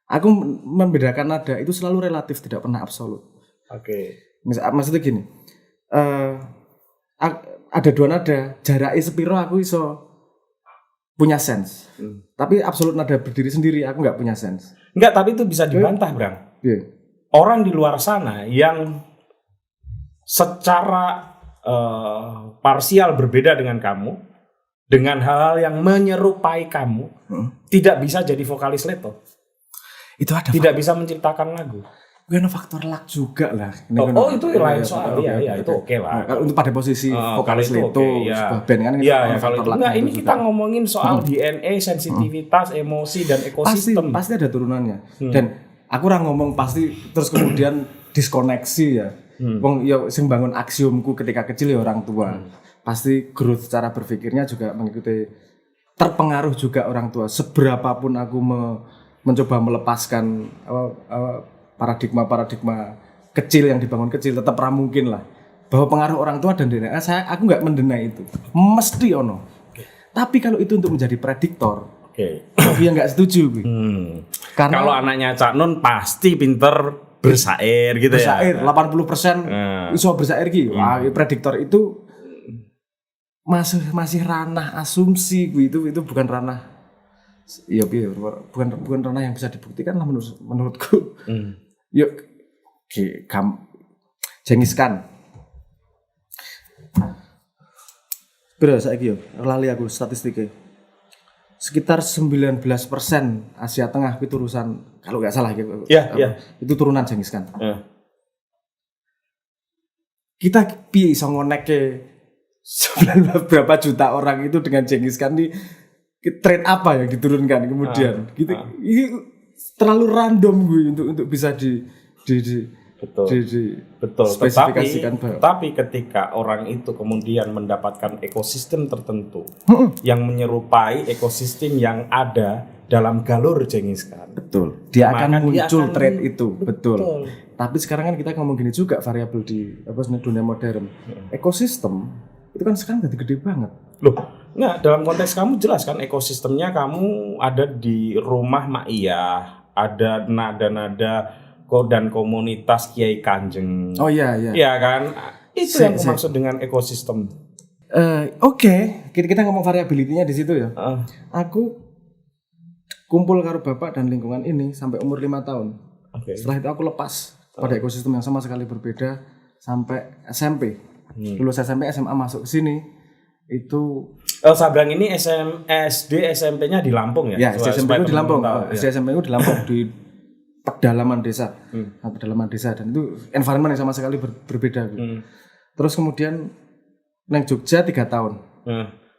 Aku membedakan nada itu selalu relatif, tidak pernah absolut. Oke. Maksudnya gini. Ada dua nada, jaraknya sepiro aku iso punya sense. Tapi absolut nada berdiri sendiri aku nggak punya sense. Enggak, tapi itu bisa dibantah, Brang. Yeah. Orang di luar sana yang secara parsial berbeda dengan kamu, dengan hal-hal yang menyerupai kamu, tidak bisa jadi vokalis Leto. Itu ada tidak bisa menciptakan lagu. Ada faktor luck juga lah. Itu lain soal. Iya, itu oke lah. Nah, untuk pada posisi vokalis Leto, sebuah band kan kalau itu enggak, ini kita ngomongin soal DNA, sensitivitas, emosi dan ekosistem. Pasti ada turunannya. Dan aku orang ngomong pasti terus kemudian diskoneksi ya. Wong ya sing bangun aksiomku ketika kecil ya orang tua. Pasti growth cara berpikirnya juga mengikuti, terpengaruh juga orang tua. Seberapapun aku mencoba melepaskan paradigma kecil yang dibangun kecil, tetap mungkin lah bahwa pengaruh orang tua dan DNA aku nggak mendenai itu, mesti ono. Tapi kalau itu untuk menjadi prediktor, aku yang nggak setuju gue. Karena kalau anaknya Cak Nun pasti pinter bersair gitu bersair, ya. 80% iso bersair gitu. Wah, prediktor itu masih ranah asumsi gue, itu bukan ranah. Iya, bukan ranah yang bisa dibuktikan lah menurutku. Yuk, Genghis Khan. Bro, saiki yo lali aku statistiknya. Sekitar 19% Asia Tengah itu urusan, kalau nggak salah itu turunan Genghis Khan. Kita piye iso ngonekke berapa juta orang itu dengan Genghis Khan di trait apa yang diturunkan kemudian gitu. Ini terlalu random gue untuk bisa betul. spesifikasikan. Tapi ketika orang itu kemudian mendapatkan ekosistem tertentu yang menyerupai ekosistem yang ada dalam galur Genghis Khan, betul, dia akan muncul trait itu, betul. Tapi sekarang kan kita ngomong gini juga, variabel di dunia modern, ekosistem itu kan sekarang udah gede banget. Loh, nggak, dalam konteks kamu jelas kan ekosistemnya, kamu ada di rumah Ma'iyah, ada nada-nada dan komunitas Kiai Kanjeng. Oh iya. Iya kan? Itu yang aku maksud dengan ekosistem. Oke. Kita ngomong variability-nya di situ ya. Aku kumpul karo bapak dan lingkungan ini sampai umur 5 tahun. Setelah itu aku lepas pada ekosistem yang sama sekali berbeda sampai SMP. Lulus SMP, SMA masuk ke sini. Itu Sabrang ini SD, SMP-nya di Lampung ya? Ya, SMP-nya di Lampung. SMP-nya di Lampung di pedalaman desa. Pedalaman desa, dan itu environment yang sama sekali berbeda gitu. Terus kemudian nang Jogja 3 tahun.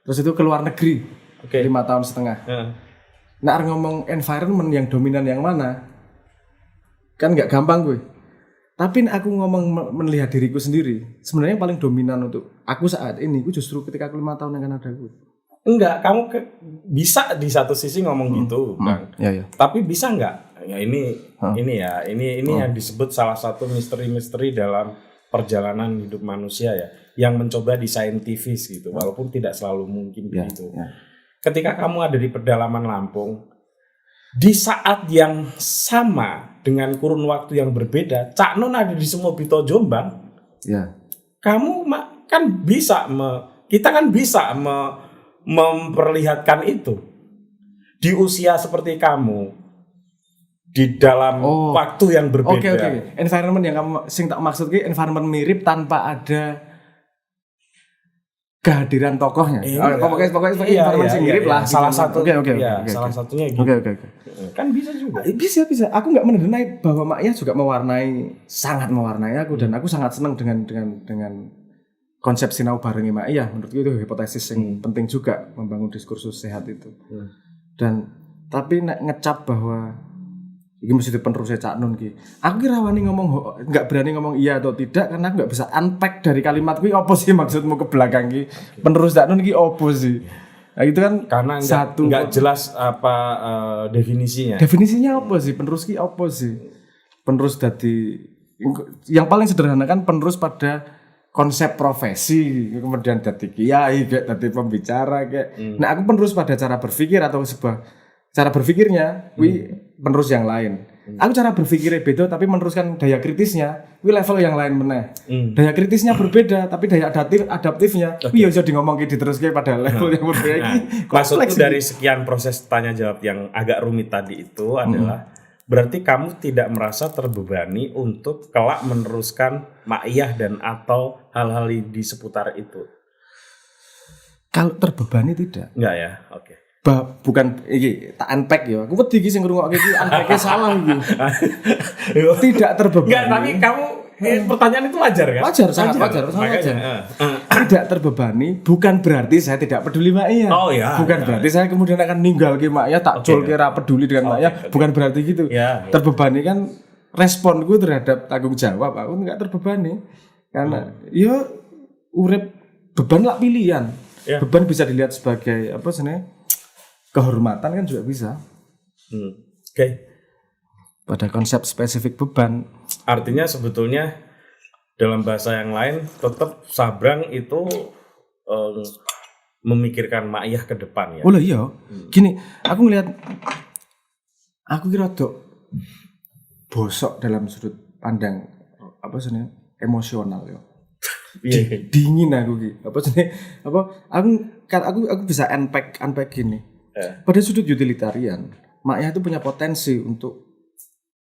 Terus itu ke luar negeri 5 tahun setengah. Nah, ngomong environment yang dominan yang mana? Kan nggak gampang gue. Tapi aku ngomong melihat diriku sendiri, sebenarnya yang paling dominan untuk aku saat ini, gue justru ketika aku 5 tahun yang Kanada gue. Enggak, kamu bisa di satu sisi ngomong gitu, Bang. Ya. Tapi bisa enggak? Ya ini yang disebut salah satu misteri-misteri dalam perjalanan hidup manusia ya, yang mencoba disaintifis gitu, walaupun tidak selalu mungkin begitu. Ketika kamu ada di pedalaman Lampung, di saat yang sama dengan kurun waktu yang berbeda, Cak Nun ada di Sumobito Jombang. Ya. Kamu kan bisa kita kan bisa memperlihatkan itu di usia seperti kamu di dalam waktu yang berbeda. Oke. Environment yang kamu sing tak maksud ki environment mirip tanpa ada kehadiran tokohnya. Pokoknya environment sing mirip lah. Salah satu. Salah satunya gitu. Oke. Kan bisa juga. Bisa. Aku nggak mendenai bahwa Ma'iyah juga sangat mewarnai aku, dan aku sangat senang dengan konsep sinau barengi Ma'iyah. Menurutku itu hipotesis yang penting juga membangun diskursus sehat itu. Dan Tapi nek ngecap bahwa iki mesti penerusnya Cak Nun ki. Aku ki rawani ngomong enggak berani ngomong iya atau tidak karena aku enggak bisa unpack dari kalimat kuwi apa sih maksudmu ke belakang ki. Penerus Cak Nun ki opo sih? Nah, itu kan karena enggak jelas apa definisinya. Definisinya apa sih? Penerus ki apa sih? Penerus dadi yang paling sederhana kan penerus pada konsep profesi, kemudian dadi kiai, kayak dadi pembicara kayak. Nah, aku penerus pada cara berpikir atau sebuah cara berpikirnya, penerus yang lain. Aku cara berpikirnya beda, tapi meneruskan daya kritisnya, level yang lain meneh. Daya kritisnya berbeda, tapi daya adaptifnya, ya bisa ngomong diteruskan pada level yang berbeda. Maksudku dari sekian proses tanya jawab yang agak rumit tadi itu adalah berarti kamu tidak merasa terbebani untuk kelak meneruskan maiyah dan atau hal-hal di seputar itu. Kalau terbebani tidak. Enggak ya, oke. Bukan iki tak unpack ya. Aku wedi iki sing ngrungokke iki unpack-e salah iki. Tidak terbebani. Enggak, tapi kamu pertanyaan itu wajar kan? Sangat wajar. Tidak terbebani bukan berarti saya tidak peduli maiyah. Oh ya. Bukan berarti saya kemudian akan ninggal ke maiyah tak jol kira peduli dengan maiyah, bukan berarti gitu. Terbebani kan responku terhadap tanggung jawab. Aku enggak terbebani karena ya urip beban lah pilihan. Beban bisa dilihat sebagai apa sebenarnya? Kehormatan kan juga bisa. Oke. Pada konsep spesifik beban. Artinya sebetulnya dalam bahasa yang lain tetap Sabrang itu memikirkan maiyah ke depan ya. Oh iya. Gini, aku ngelihat aku kira tuh bosok dalam sudut pandang apa sebenarnya emosional ya. Dingin aku gitu. Apa sebenarnya aku bisa unpack gini. Pada sudut utilitarian, maiyah itu punya potensi untuk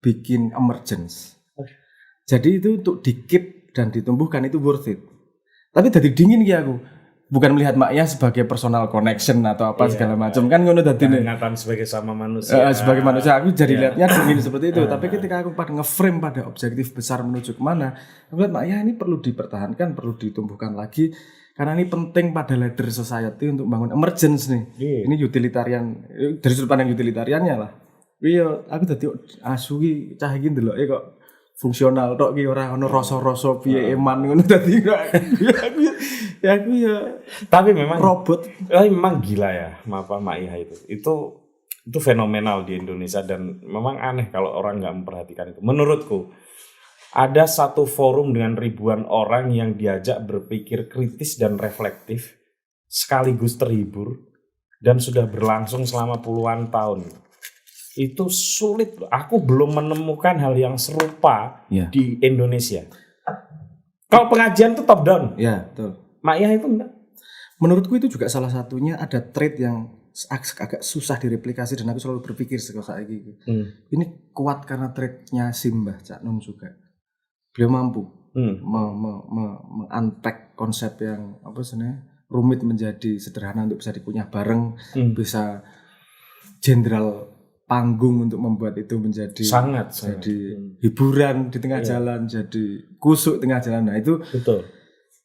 bikin emergence. Jadi itu untuk di-keep dan ditumbuhkan itu worth it. Tapi tadi dingin ya aku. Bukan melihat maiyah sebagai personal connection atau apa segala macam kan ngono tadi nih. Ingatan sebagai sama manusia. Sebagai manusia aku jadi lihatnya dingin seperti itu. Tapi ketika aku pada nge-frame pada objektif besar menuju kemana, aku lihat maiyah ini perlu dipertahankan, perlu ditumbuhkan lagi. Karena ini penting pada ladder society untuk membangun emergence nih. Ini utilitarian dari sudut pandang utilitariannya lah. Iya, aku tadi asu ki cah iki ndeloke kok fungsional tok ki ora ono rasa-rasa piye eman ngono dadi aku ya tapi memang robot. Memang gila ya maiyah itu. Itu fenomenal di Indonesia dan memang aneh kalau orang nggak memperhatikan itu. Menurutku ada satu forum dengan ribuan orang yang diajak berpikir kritis dan reflektif, sekaligus terhibur, dan sudah berlangsung selama puluhan tahun. Itu sulit. Aku belum menemukan hal yang serupa di Indonesia. Kalau pengajian itu top down. Ya, betul. Maiyah itu enggak. Menurutku itu juga salah satunya ada trait yang agak susah direplikasi dan aku selalu berpikir sekolah saiki. Ini kuat karena traitnya Simbah Cak Nun juga. Beliau mampu unpack konsep yang apa sebenarnya rumit menjadi sederhana untuk bisa dikunyah bareng, bisa jenderal panggung untuk membuat itu menjadi sangat. Hiburan di tengah jalan, jadi kusuk tengah jalan. Nah itu betul.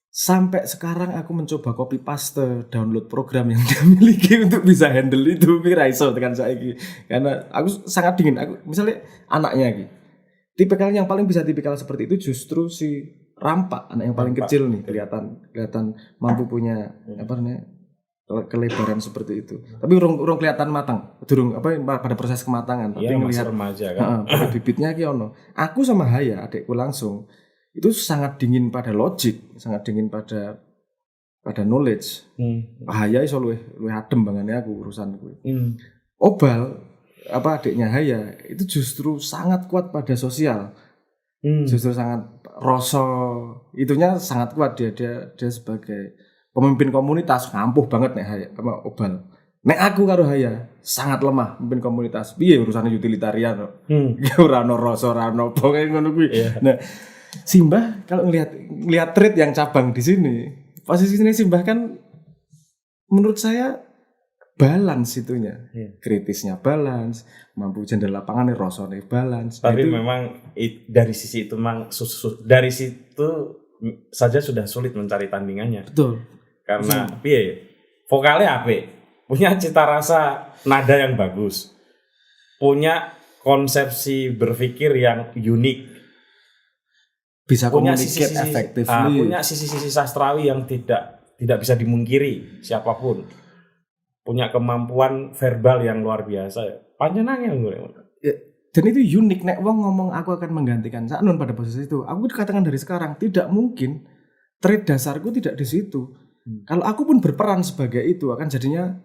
Sampai sekarang aku mencoba copy paste download program yang dia miliki untuk bisa handle itu, kira iso tekan saiki. Karena aku sangat dingin. Aku misalnya anaknya gitu. Tipikal yang paling bisa tipikal seperti itu justru si Rampak, anak yang paling kecil nih, kelihatan mampu punya apa namanya kelebaran seperti itu. Tapi urung kelihatan matang, durung apa pada proses kematangan. Tapi ngelihat remaja kan. Pada bibitnya ki ono. Aku sama Haya adikku langsung itu sangat dingin pada logik, sangat dingin pada knowledge. Haya iso luwih adem bangane aku urusan kuwi. Obal apa adiknya Haya itu justru sangat kuat pada sosial, justru sangat rasa itunya sangat kuat dia sebagai pemimpin komunitas ngampuh banget nek Haya sama Obal. Nek aku karo Haya sangat lemah pemimpin komunitas. Piye urusannya utilitarian kok. Ora ono rasa ora ono pokoke ngono kuwi. Nah, Simbah kalau ngelihat trait yang cabang di sini, posisinya Simbah kan menurut saya balance itunya, kritisnya balance, mampu jendela lapangan rasane balance. Tapi itu, memang dari sisi itu memang dari situ saja sudah sulit mencari tandingannya. Betul. Karena piye vokalnya apik, punya cita rasa nada yang bagus, punya konsepsi berpikir yang unik, Bisa punya communicate sisi-sisi effectively. punya sisi-sisi sastrawi yang tidak bisa dimungkiri siapapun. Punya kemampuan verbal yang luar biasa. Panjenengan gue. Ya, dan itu unik, nek wong ngomong aku akan menggantikan Cak Nun pada posisi itu. Aku katakan dari sekarang tidak mungkin. Trait dasarku tidak di situ. Kalau aku pun berperan sebagai itu akan jadinya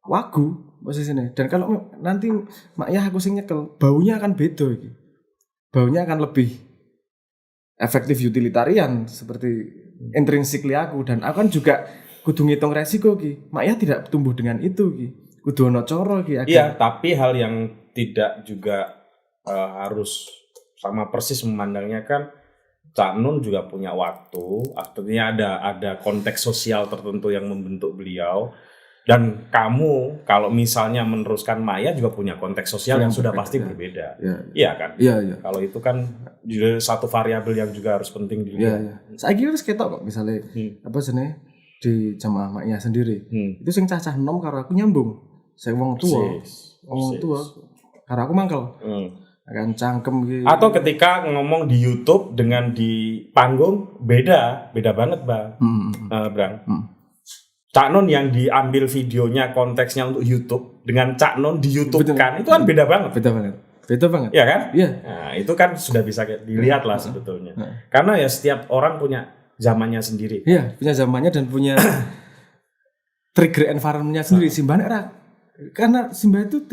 wagu posisinya. Dan kalau nanti maknya aku sing nyekel, baunya akan beda iki. Baunya akan lebih efektif utilitarian seperti intrinsically aku, dan aku kan juga kudu ngitung resiko ki. Maknya tidak tumbuh dengan itu ki. Kudu ono coro ki. Iya, tapi hal yang tidak juga harus sama persis memandangnya kan Cak Nun juga punya waktu, artinya ada konteks sosial tertentu yang membentuk beliau. Dan kamu kalau misalnya meneruskan Maya juga punya konteks sosial yang sudah pasti berbeda. Iya kan? Iya. Kalau itu kan juga satu variabel yang juga harus penting dilihat. Iya. Saiki wis ketok kok misalnya apa jenenge di jamaah maknya sendiri. Itu sing cacah enom karo aku nyambung. Sing wong tua. Wong tua karo aku mangkel. Akan cangkem gitu. Atau ketika ngomong di YouTube dengan di panggung beda banget, Bang. Brang. Cak Nun yang diambil videonya konteksnya untuk YouTube dengan Cak Nun di YouTube kan itu kan beda banget. Beda banget. Iya kan? Iya. Nah, itu kan sudah bisa dilihat lah sebetulnya. Karena ya setiap orang punya zamannya sendiri. Iya, punya zamannya dan punya trigger environment-nya sendiri. Simba karena Simba itu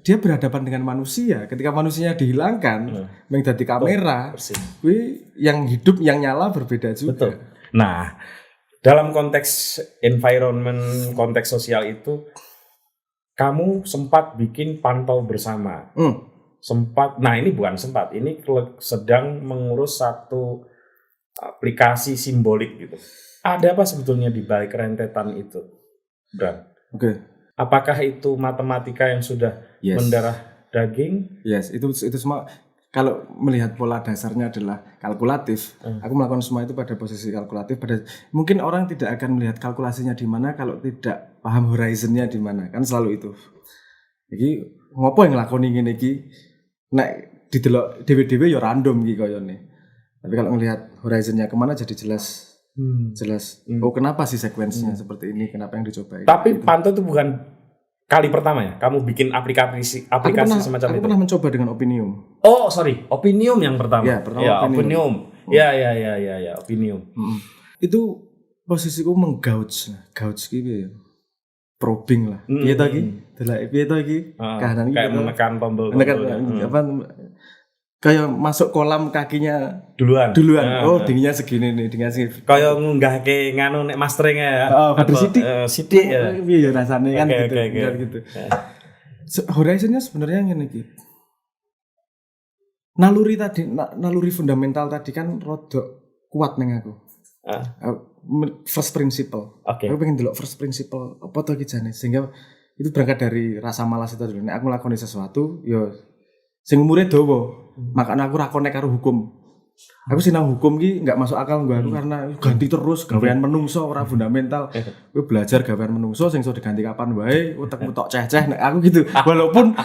dia berhadapan dengan manusia. Ketika manusianya dihilangkan, menjadi kamera, yang hidup yang nyala berbeda juga. Betul. Nah, dalam konteks environment, konteks sosial itu, kamu sempat bikin pantau bersama. Nah ini bukan sempat, ini sedang mengurus satu aplikasi simbolik gitu. Ada apa sebetulnya di balik rentetan itu, Bram? Oke. Apakah itu matematika yang sudah mendarah daging? Yes, itu semua. Kalau melihat pola dasarnya adalah kalkulatif, aku melakukan semua itu pada posisi kalkulatif. Mungkin orang tidak akan melihat kalkulasinya di mana kalau tidak paham horizonnya di mana, kan selalu itu. Jadi ngopo yang ngelakoni ngene iki, nek didelok dhewe-dhewe ya random iki koyone. Tapi kalau ngelihat horizonnya kemana jadi jelas. Oh kenapa sih sekuensinya seperti ini, kenapa yang dicoba ini. Tapi gitu. Pantau itu bukan kali pertama ya kamu bikin aplikasi semacam itu. Aku pernah mencoba dengan Opinium. Oh sorry, Opinium yang pertama. Ya, pertama Opinium. Ya, Opinium. Itu posisiku menggauge gitu ya. Probing lah. Piye to iki? Piye to iki? Kahanan kayak menekan tombol. Apa kayak masuk kolam kakinya duluan. Oh, tingginya segini nih, dengan segini. Kayak ngunggahke nganu nek mastering ya. Oh, Badri Sidik ya. Iya rasane kan gitu. Horizonnya sebenarnya ngene iki. Naluri fundamental tadi kan rodok kuat ning aku. First principle. Aku pengen delok first principle apa to iki jane sehingga itu berangkat dari rasa malas itu dulu. Nek aku nglakoni sesuatu yo sing umure dawa. Makanya aku ra konek karo hukum. Aku sinau hukum ki enggak masuk akal nggo aku karena ganti terus gawean menungso ora fundamental. Kowe belajar gawean menungso sing iso diganti kapan wae, utekmu tok ceh-ceh nek aku gitu. Walaupun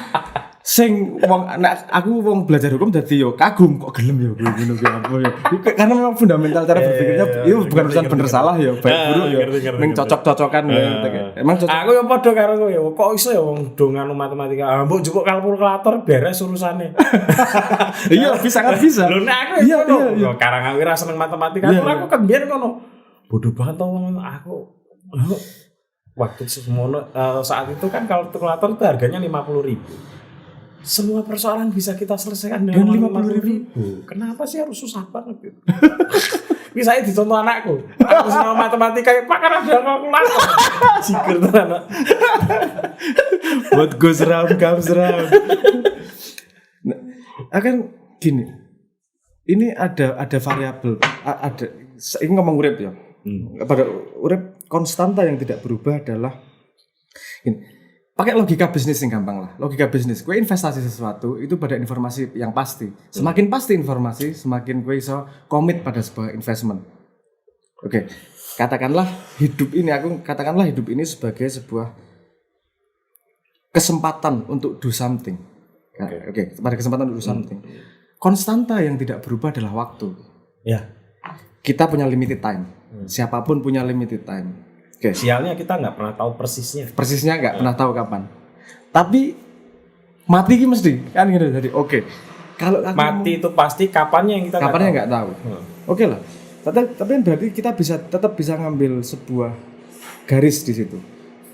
sing wong aku wong belajar hukum dadi yo kagum kok gelem yo ngono ki apa yo. Karena memang fundamental cara berpikirnya itu bukan urusan bener salah yo, baik buruk yo. Ning cocok-cocokan wae. Emang cocok. Aku yo padha karo kowe yo. Kok iso yo wong do nganu matematika. Mbok njupuk kalkulator beres urusane. Iya, sangat bisa. Lho nek aku yo karang aku ora seneng matematika. Aku kan biyen ngono. Bodoh banget to aku. Waktu semono saat itu kan kalkulator itu harganya 50.000. Semua persoalan bisa kita selesaikan dengan 50.000. Kenapa sih harus susah banget gitu? Misalnya dicontoh anakku, aku senang matematika, Pak kan ada kalkulator. Sikir tuh anak. What goes around comes around. Nah, akan gini. Ini ada variabel, ini ngomong urip ya. Pada urip konstanta yang tidak berubah adalah ini. Pakai logika bisnis yang gampang lah. Logika bisnis, gue investasi sesuatu itu pada informasi yang pasti. Semakin pasti informasi, semakin gue iso komit pada sebuah investment. Oke. Katakanlah hidup ini sebagai sebuah kesempatan untuk do something. Oke, pada kesempatan urusan penting. Konstanta yang tidak berubah adalah waktu. Ya. Kita punya limited time. Siapapun punya limited time. Oke. Sialnya kita nggak pernah tahu persisnya. Persisnya nggak pernah tahu kapan. Tapi mati ki mesti kan gitu. Jadi oke. Kalau Mati itu pasti, kapannya yang kita nggak tahu. Oke lah. Tapi berarti kita tetap bisa ngambil sebuah garis di situ.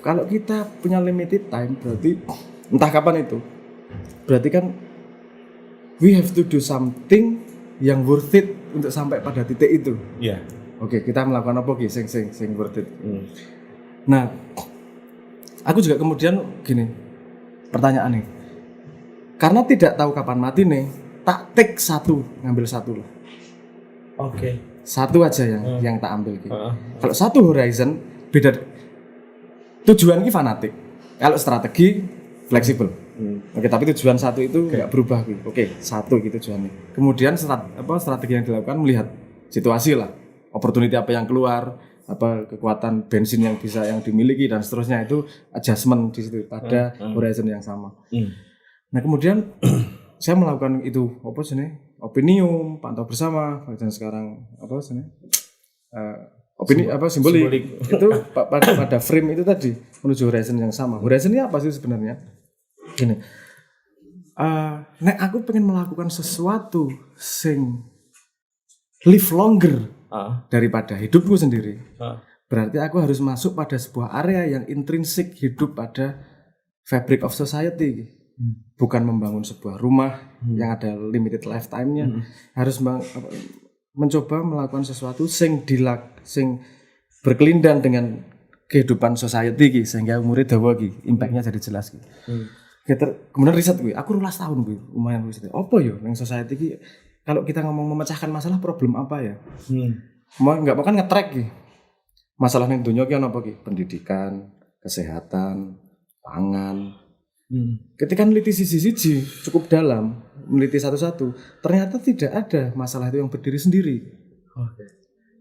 Kalau kita punya limited time, berarti entah kapan itu, berarti kan we have to do something yang worth it untuk sampai pada titik itu. Iya. Oke, kita melakukan apa sing worth it. Nah, aku juga kemudian gini, pertanyaan nih. Karena tidak tahu kapan mati nih, tak take ngambil satu lah. Oke. Satu aja yang tak ambil gitu. Kalau satu horizon beda. Tujuan ki fanatik. Kalau strategi fleksibel. Oke, tapi tujuan satu itu nggak berubah gitu. Oke, satu gitu tujuannya. Kemudian strategi yang dilakukan melihat situasi lah, opportunity apa yang keluar, apa kekuatan bensin yang dimiliki dan seterusnya, itu adjustment di situ pada horizon yang sama. Nah, kemudian saya melakukan itu apa sih nih? Opinium, pantau bersama, dan sekarang apa sih nih? Simbolik. Itu pada frame itu tadi menuju horizon yang sama. Horizonnya apa sih sebenarnya? Gini, nek aku pengen melakukan sesuatu sing live longer daripada hidupku sendiri, berarti aku harus masuk pada sebuah area yang intrinsik hidup pada fabric of society. Bukan membangun sebuah rumah yang ada limited lifetime-nya, harus mencoba melakukan sesuatu sing berkelindan dengan kehidupan society ki, sehingga umurnya dawa ki, impact-nya jadi jelas ki. Kemudian riset gue, aku 12 tahun gue, lumayan riset. Apa yo yang society ki, kalau kita ngomong memecahkan masalah, problem apa ya? Enggak mau kan nge-track ki. Masalah ning donya ki ono apa ki? Pendidikan, kesehatan, pangan. Ketika meneliti sisi-sisi cukup dalam, meneliti satu-satu, ternyata tidak ada masalah itu yang berdiri sendiri.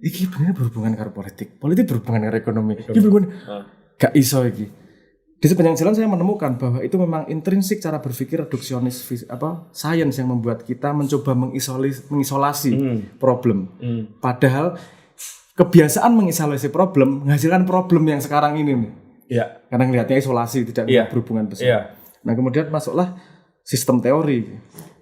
Iki benar berhubungan dengan politik berhubungan dengan ekonomi. Iki berhubungan gak iso iki. Di sepanjang jalan saya menemukan bahwa itu memang intrinsik cara berpikir reduksionis sains yang membuat kita mencoba mengisolasi problem. Padahal kebiasaan mengisolasi problem menghasilkan problem yang sekarang ini nih. Iya. Karena ngelihatnya isolasi tidak berhubungan besar. Nah, kemudian masuklah sistem teori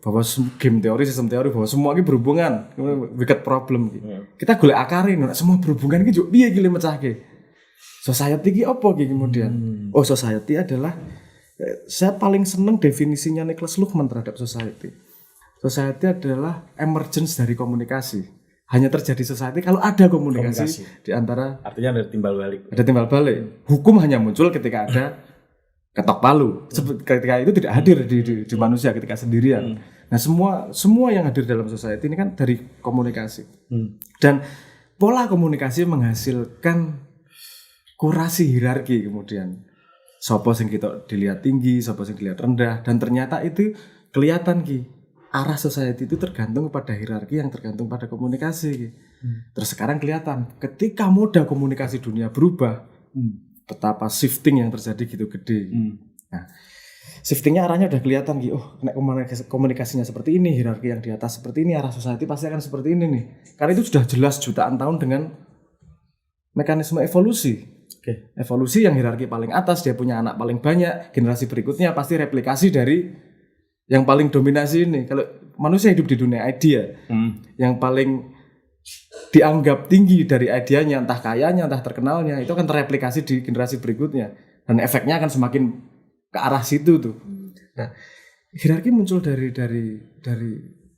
bahwa sistem teori bahwa semua ini berhubungan, wicked problem. Kita golek akare, semua berhubungan iki yo piye iki mecahke. Society iki apa iki kemudian? Oh, society adalah, saya paling seneng definisinya Niklas Luhmann terhadap society. Society adalah emergence dari komunikasi. Hanya terjadi society kalau ada komunikasi di antara, artinya ada timbal balik. Ada timbal balik. Hukum hanya muncul ketika ada ketok palu. Ketika itu tidak hadir di manusia ketika sendirian. Nah, semua yang hadir dalam society ini kan dari komunikasi. Dan pola komunikasi menghasilkan kurasi hierarki kemudian. Sopo sing kita dilihat tinggi, sopo sing dilihat rendah, dan ternyata itu kelihatan ki. Arah society itu tergantung pada hierarki yang tergantung pada komunikasi. Terus sekarang kelihatan ketika moda komunikasi dunia berubah, betapa shifting yang terjadi gitu gede. Nah, shiftingnya arahnya udah kelihatan gitu. Oh, nek komunikasinya seperti ini, hierarki yang di atas seperti ini, arah society pasti akan seperti ini nih. Karena itu sudah jelas jutaan tahun dengan mekanisme evolusi. Evolusi yang hierarki paling atas dia punya anak paling banyak, generasi berikutnya pasti replikasi dari yang paling dominasi ini. Kalau manusia hidup di dunia idea, yang paling dianggap tinggi dari idenya, entah kayanya, entah terkenalnya, itu akan terreplikasi di generasi berikutnya, dan efeknya akan semakin ke arah situ tuh. Nah, hierarki muncul dari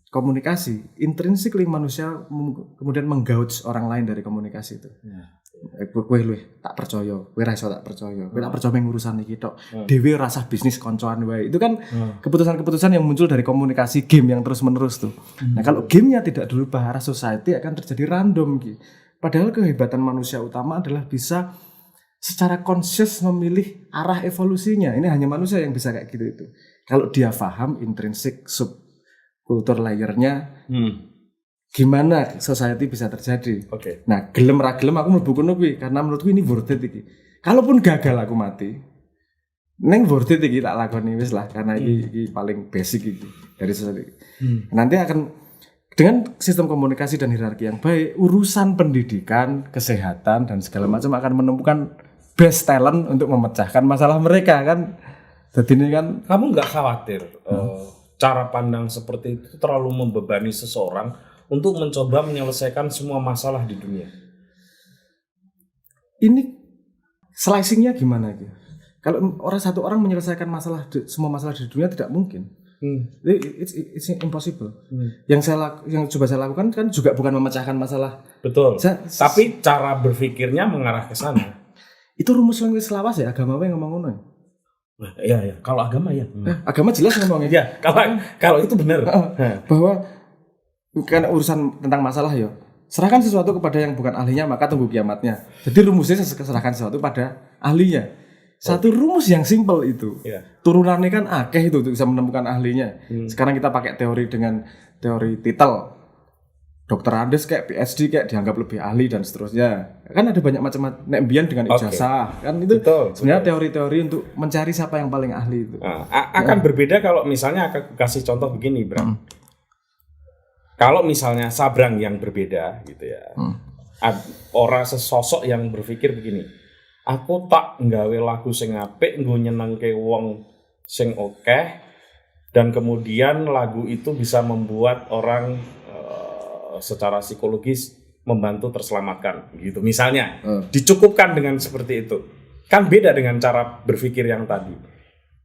komunikasi. Intrinsically manusia kemudian menggauge orang lain dari komunikasi itu. Kowe tak percaya, kowe ra iso tak percaya. Kowe tak percaya meng urusan iki tok. Dhewe rasah bisnis koncoan wae. Itu kan keputusan-keputusan yang muncul dari komunikasi game yang terus-menerus tuh. Nah, kalau gamenya tidak dirubah, arah society akan terjadi random ki. Padahal kehebatan manusia utama adalah bisa secara conscious memilih arah evolusinya. Ini hanya manusia yang bisa kayak gitu itu. Kalau dia paham intrinsik subkultur layernya, gimana society bisa terjadi. Nah, gelem ra gelem aku mlebu kono kuwi karena menurutku ini worth it iki. Kalaupun gagal aku mati, Neng worth it iki tak lakoni wis lah karena iki paling basic iki dari sesuatu. Nanti akan dengan sistem komunikasi dan hierarki yang baik, urusan pendidikan, kesehatan dan segala macam akan menemukan best talent untuk memecahkan masalah mereka kan. Jadi ini kan kamu nggak khawatir cara pandang seperti itu terlalu membebani seseorang untuk mencoba menyelesaikan semua masalah di dunia? Ini slicingnya gimana gitu? Kalau satu orang menyelesaikan semua masalah di dunia tidak mungkin. It's impossible. Yang coba saya lakukan kan juga bukan memecahkan masalah. Betul. Tapi cara berpikirnya mengarah ke sana. Itu rumus yang wis lawas ya, agama wae ngomong ngono. Iya. Kalau agama ya. Agama jelas ngomongnya. Ya, kalau itu benar. Bahwa bukan urusan tentang masalah ya. Serahkan sesuatu kepada yang bukan ahlinya maka tunggu kiamatnya. Jadi rumusnya serahkan sesuatu pada ahlinya. Satu rumus yang simpel itu. Turunannya kan akeh itu untuk bisa menemukan ahlinya. Sekarang kita pakai teori dengan teori titel. Dokter Andes kayak PhD kayak dianggap lebih ahli dan seterusnya. Kan ada banyak macam-macam nembian dengan ijazah. Kan itu sebenarnya teori-teori untuk mencari siapa yang paling ahli itu. Akan berbeda kalau misalnya aku kasih contoh begini, Bram. Kalau misalnya Sabrang yang berbeda gitu ya. Orang sesosok yang berpikir begini. Aku tak nggawe lagu sing apik nggo nyenengke wong sing akeh dan kemudian lagu itu bisa membuat orang secara psikologis membantu terselamatkan gitu misalnya. Dicukupkan dengan seperti itu. Kan beda dengan cara berpikir yang tadi.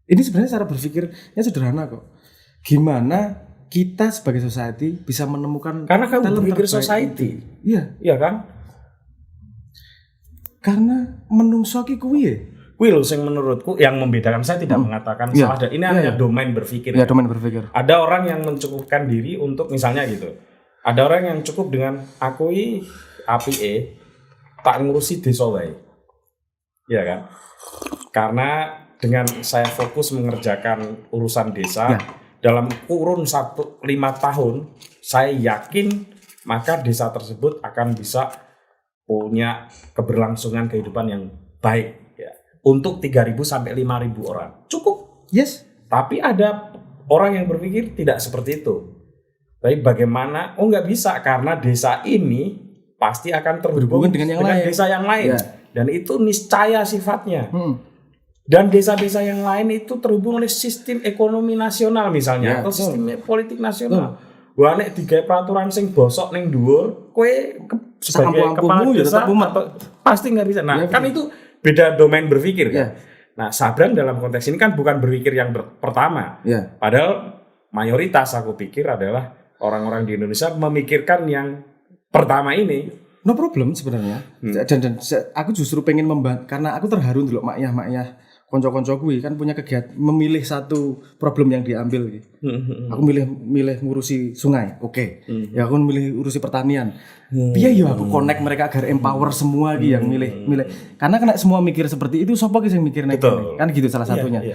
Ini sebenarnya cara berpikirnya sederhana kok. Gimana kita sebagai society bisa menemukan karena kamu berpikir society. Iya kan? Karena menungso ki kuwi ya. Kuwi lho sing menurutku yang membedakan, saya tidak mengatakan salah dan ini hanya domain berpikir. Ya, domain berpikir. Ada orang yang mencukupkan diri untuk misalnya gitu. Ada orang yang cukup dengan aku APE tak ngurusi desa wae. Iya kan? Karena dengan saya fokus mengerjakan urusan desa dalam kurun 5 tahun, saya yakin maka desa tersebut akan bisa punya keberlangsungan kehidupan yang baik ya. Untuk 3.000 sampai 5.000 orang. Cukup. Yes. Tapi ada orang yang berpikir tidak seperti itu. Tapi bagaimana? Nggak bisa karena desa ini pasti akan terhubung dengan desa yang lain. Dan itu niscaya sifatnya. Dan desa-desa yang lain itu terhubung oleh sistem ekonomi nasional misalnya atau sistem politik nasional. Wah nek digawe peraturan sing bosok ning dhuwur, kowe sebagai kepala desa pasti nggak bisa. Nah, kan itu beda domain berpikir kan. Nah, Sabrang dalam konteks ini kan bukan berpikir yang pertama. Padahal mayoritas aku pikir adalah orang-orang di Indonesia memikirkan yang pertama ini. No problem sebenarnya. Dan aku justru pengen membantu karena aku terharu dulu maknya konco-konco gue kan punya kegiatan memilih satu problem yang diambil gitu. Aku milih ngurusi sungai. Ya aku milih urusi pertanian. Piye yo aku connect mereka agar empower semua gitu yang milih. Karena kena semua mikir seperti itu sapa ki sing mikir nek kan gitu salah satunya.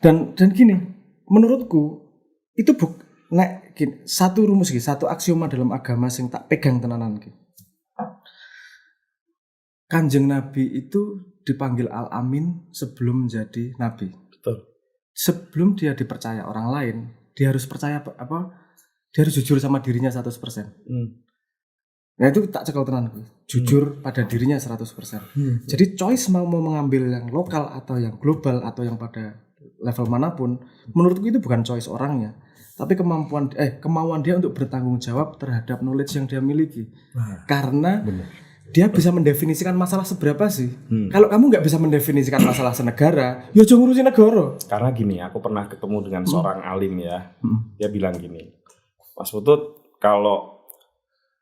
Dan gini, menurutku itu satu rumus gitu, satu aksioma dalam agama sing tak pegang tenanan gitu. Kanjeng Nabi itu dipanggil Al-Amin sebelum menjadi Nabi. Betul. Sebelum dia dipercaya orang lain, dia harus percaya dia harus jujur sama dirinya 100%. Nah itu tak cekal tenan gue. Jujur pada dirinya 100%. Jadi choice mau mengambil yang lokal atau yang global atau yang pada level manapun, menurutku itu bukan choice orangnya, tapi kemauan dia untuk bertanggung jawab terhadap knowledge yang dia miliki. Karena dia bisa mendefinisikan masalah seberapa sih. Kalau kamu nggak bisa mendefinisikan masalah senegara, ya jangan ngurusin negara. Karena gini, aku pernah ketemu dengan seorang alim ya. Dia bilang gini, Mas Putut, kalau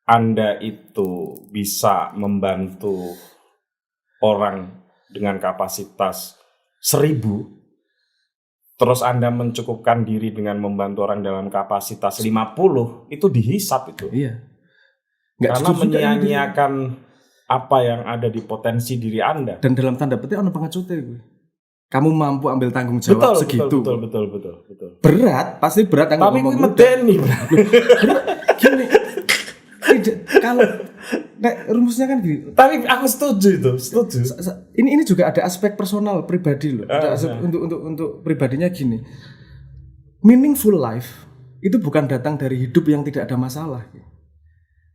Anda itu bisa membantu orang dengan kapasitas 1.000, terus Anda mencukupkan diri dengan membantu orang dalam kapasitas 50, itu dihisap itu. Iya. Karena menyia-nyiakan apa yang ada di potensi diri Anda. Dan dalam tanda petik ono pengecute gue. Kamu mampu ambil tanggung jawab segitu. Betul. Berat, berat. Tapi gue medeni. Gini, kalau Nek rumusnya kan gini. Tapi aku setuju. Ini juga ada aspek personal pribadi loh. Ada aspek untuk pribadinya gini. Meaningful life itu bukan datang dari hidup yang tidak ada masalah.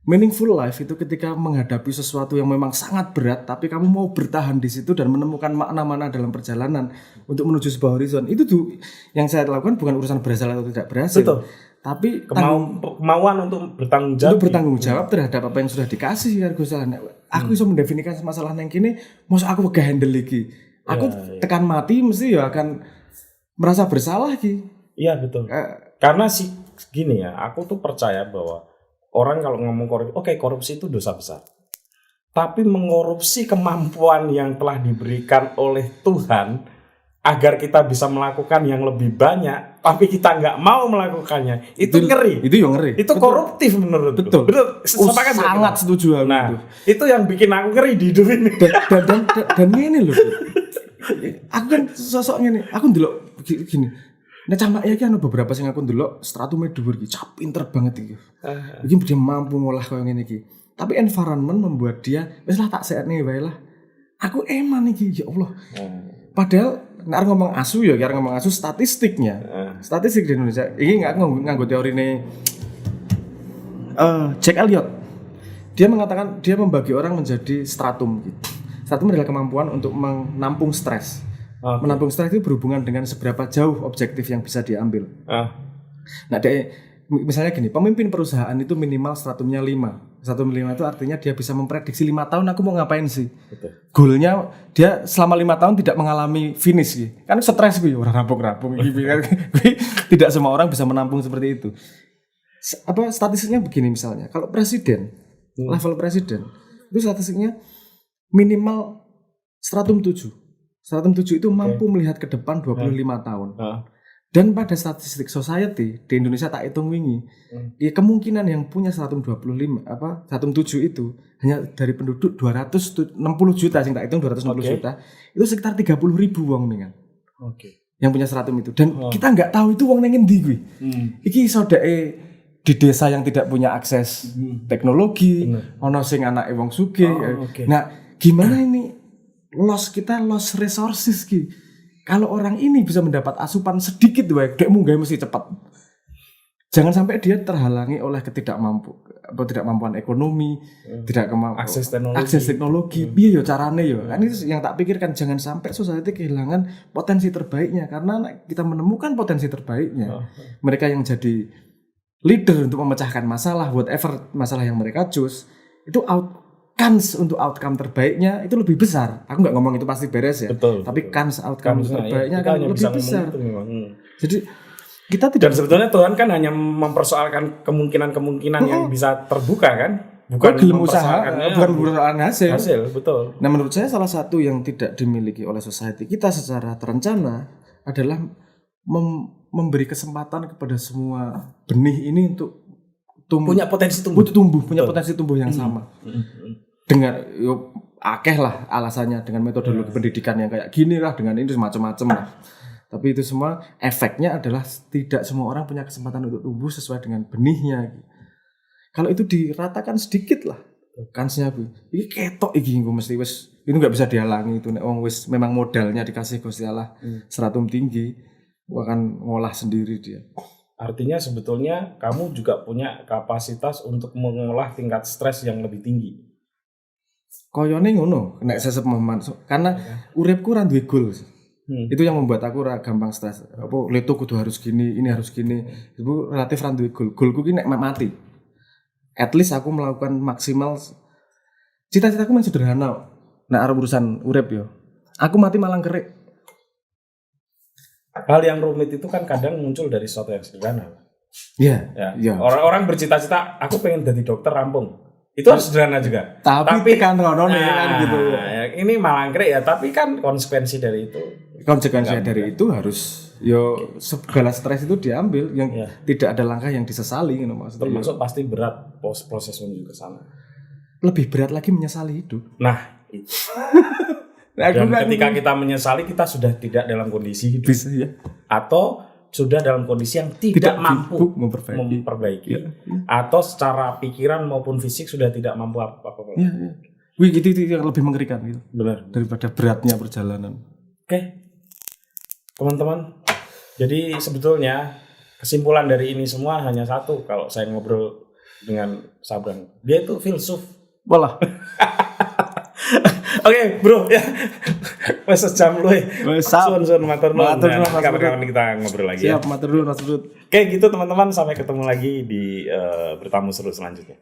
Meaningful life itu ketika menghadapi sesuatu yang memang sangat berat, tapi kamu mau bertahan di situ dan menemukan makna-makna dalam perjalanan untuk menuju sebuah horizon. Itu tuh yang saya lakukan, bukan urusan berhasil atau tidak berhasil. Betul. Tapi kemauan untuk bertanggung jawab. Untuk bertanggung jawab terhadap apa yang sudah dikasih ya Gus. Aku bisa mendefinisikan masalah yang kini, masa aku gak handle lagi. Aku tekan mati mesti ya akan merasa bersalah ki. Iya betul. Karena gini ya, aku tuh percaya bahwa orang kalau ngomong korupsi, oke, korupsi itu dosa besar. Tapi mengkorupsi kemampuan yang telah diberikan oleh Tuhan agar kita bisa melakukan yang lebih banyak, tapi kita nggak mau melakukannya, itu ngeri. Itu yang ngeri. Itu koruptif menurut. Betul. Sangat setuju aku. Nah, itu yang bikin aku ngeri di hidup ini. Dan ini loh. Aku kan sosoknya nih, aku ndelok gini. Nah campake iki ana beberapa sing aku ndelok stratume dhuwur iki, cap pinter banget iki. Iki dia mampu ngolah koyo ngene iki. Tapi environment membuat dia wis lah tak sekne wae lah. Aku eman iki, ya Allah. Padahal nek ngomong asu ya, kira ngomong asu statistiknya. Statistik di Indonesia. Iki enggak nganggo teorine Jack Elliot. Dia mengatakan dia membagi orang menjadi stratum gitu. Stratum adalah kemampuan untuk menampung stres. Menampung stres itu berhubungan dengan seberapa jauh objektif yang bisa diambil. Nah, misalnya gini, pemimpin perusahaan itu minimal stratumnya 5. Stratum 5 itu artinya dia bisa memprediksi 5 tahun aku mau ngapain sih. Goalnya dia selama 5 tahun tidak mengalami finish gitu. Kan stres gue orang rampung-rampung gitu. Tidak semua orang bisa menampung seperti itu. Statistiknya begini misalnya, kalau presiden, level presiden, itu statistiknya minimal stratum 7. Stratum 7 itu mampu melihat ke depan 25 tahun. Dan pada statistik society di Indonesia tak hitung wingi, ya kemungkinan yang punya stratum 7 itu hanya dari penduduk 260 juta, sing tak hitung 260 juta, itu sekitar 30.000 wong nih kan. Yang punya stratum itu. Dan kita nggak tahu itu wong nang endi kuwi. Iki sodake di desa yang tidak punya akses teknologi, ono sing anake wong sugih. Nah, gimana ini? Loss resources ki. Kalau orang ini bisa mendapat asupan sedikit wae, dek munggah mesti cepat. Jangan sampai dia terhalangi oleh ketidakmampuan ekonomi, akses teknologi. Piye yo carane yo? Kan itu yang tak pikirkan, jangan sampai society kehilangan potensi terbaiknya karena kita menemukan potensi terbaiknya. Mereka yang jadi leader untuk memecahkan masalah, whatever masalah yang mereka choose, itu kans untuk outcome terbaiknya itu lebih besar. Aku nggak ngomong itu pasti beres ya. Betul. Tapi kans outcome terbaiknya akan lebih besar. Jadi kita Dan tidak. sebetulnya Tuhan kan hanya mempersoalkan kemungkinan yang bisa terbuka kan, bukan mempersoalkan hasil. Betul. Nah menurut saya salah satu yang tidak dimiliki oleh society kita secara terencana adalah memberi kesempatan kepada semua benih ini untuk punya potensi tumbuh. Punya potensi tumbuh yang sama. Dengan akeh lah alasannya, dengan metodologi pendidikan yang kayak gini lah, dengan ini macam-macam lah. Tapi itu semua efeknya adalah tidak semua orang punya kesempatan untuk tumbuh sesuai dengan benihnya. Kalau itu diratakan sedikit lah kansnya gue. Ini ketok iki gue mesti wis itu enggak bisa dihalangi itu nek wong wis memang modalnya dikasih Gusti Allah stratum tinggi, akan ngolah sendiri dia. Artinya sebetulnya kamu juga punya kapasitas untuk mengolah tingkat stres yang lebih tinggi. Koyone ngono, nek sesep Muhammad. Karena uripku ra duwe goal. Itu yang membuat aku ra gampang stres. Apa leto kudu harus gini, ini harus gini. Itu relatif ra duwe goal. Goalku ki nek mati. At least aku melakukan maksimal. Cita-citaku men sederhana. Nek arep urusan urip yo. Aku mati malang kerik. Hal yang rumit itu kan kadang muncul dari sesuatu yang sederhana. Iya. Orang-orang bercita-cita, aku pengen jadi dokter rampung. Itu harus sederhana juga. Tapi kan kan gitu. Ini malangkrik ya, tapi kan konsekuensi dari itu. Konsekuensi dari itu harus segala stres itu diambil yang tidak ada langkah yang disesali gitu maksudnya. Termasuk pasti berat proses menuju ke sana. Lebih berat lagi menyesali hidup. Nah, dan ketika kita menyesali, kita sudah tidak dalam kondisi hidup. Bisa, ya. Atau sudah dalam kondisi yang tidak mampu memperbaiki. Ya. Atau secara pikiran maupun fisik sudah tidak mampu apa-apa. Ya. Wih, itu yang lebih mengerikan gitu. Benar. Daripada beratnya perjalanan. Oke. Teman-teman, jadi sebetulnya kesimpulan dari ini semua hanya satu kalau saya ngobrol dengan Sabrang. Dia itu filsuf. Walah. Oke, bro, ya. Wes sejam lu. Suun matur nuwun. Kapan-kapan kita ngobrol lagi. Siap, matur nuwun, Mas Bro. Oke, gitu teman-teman, sampai ketemu lagi di bertamu seru selanjutnya.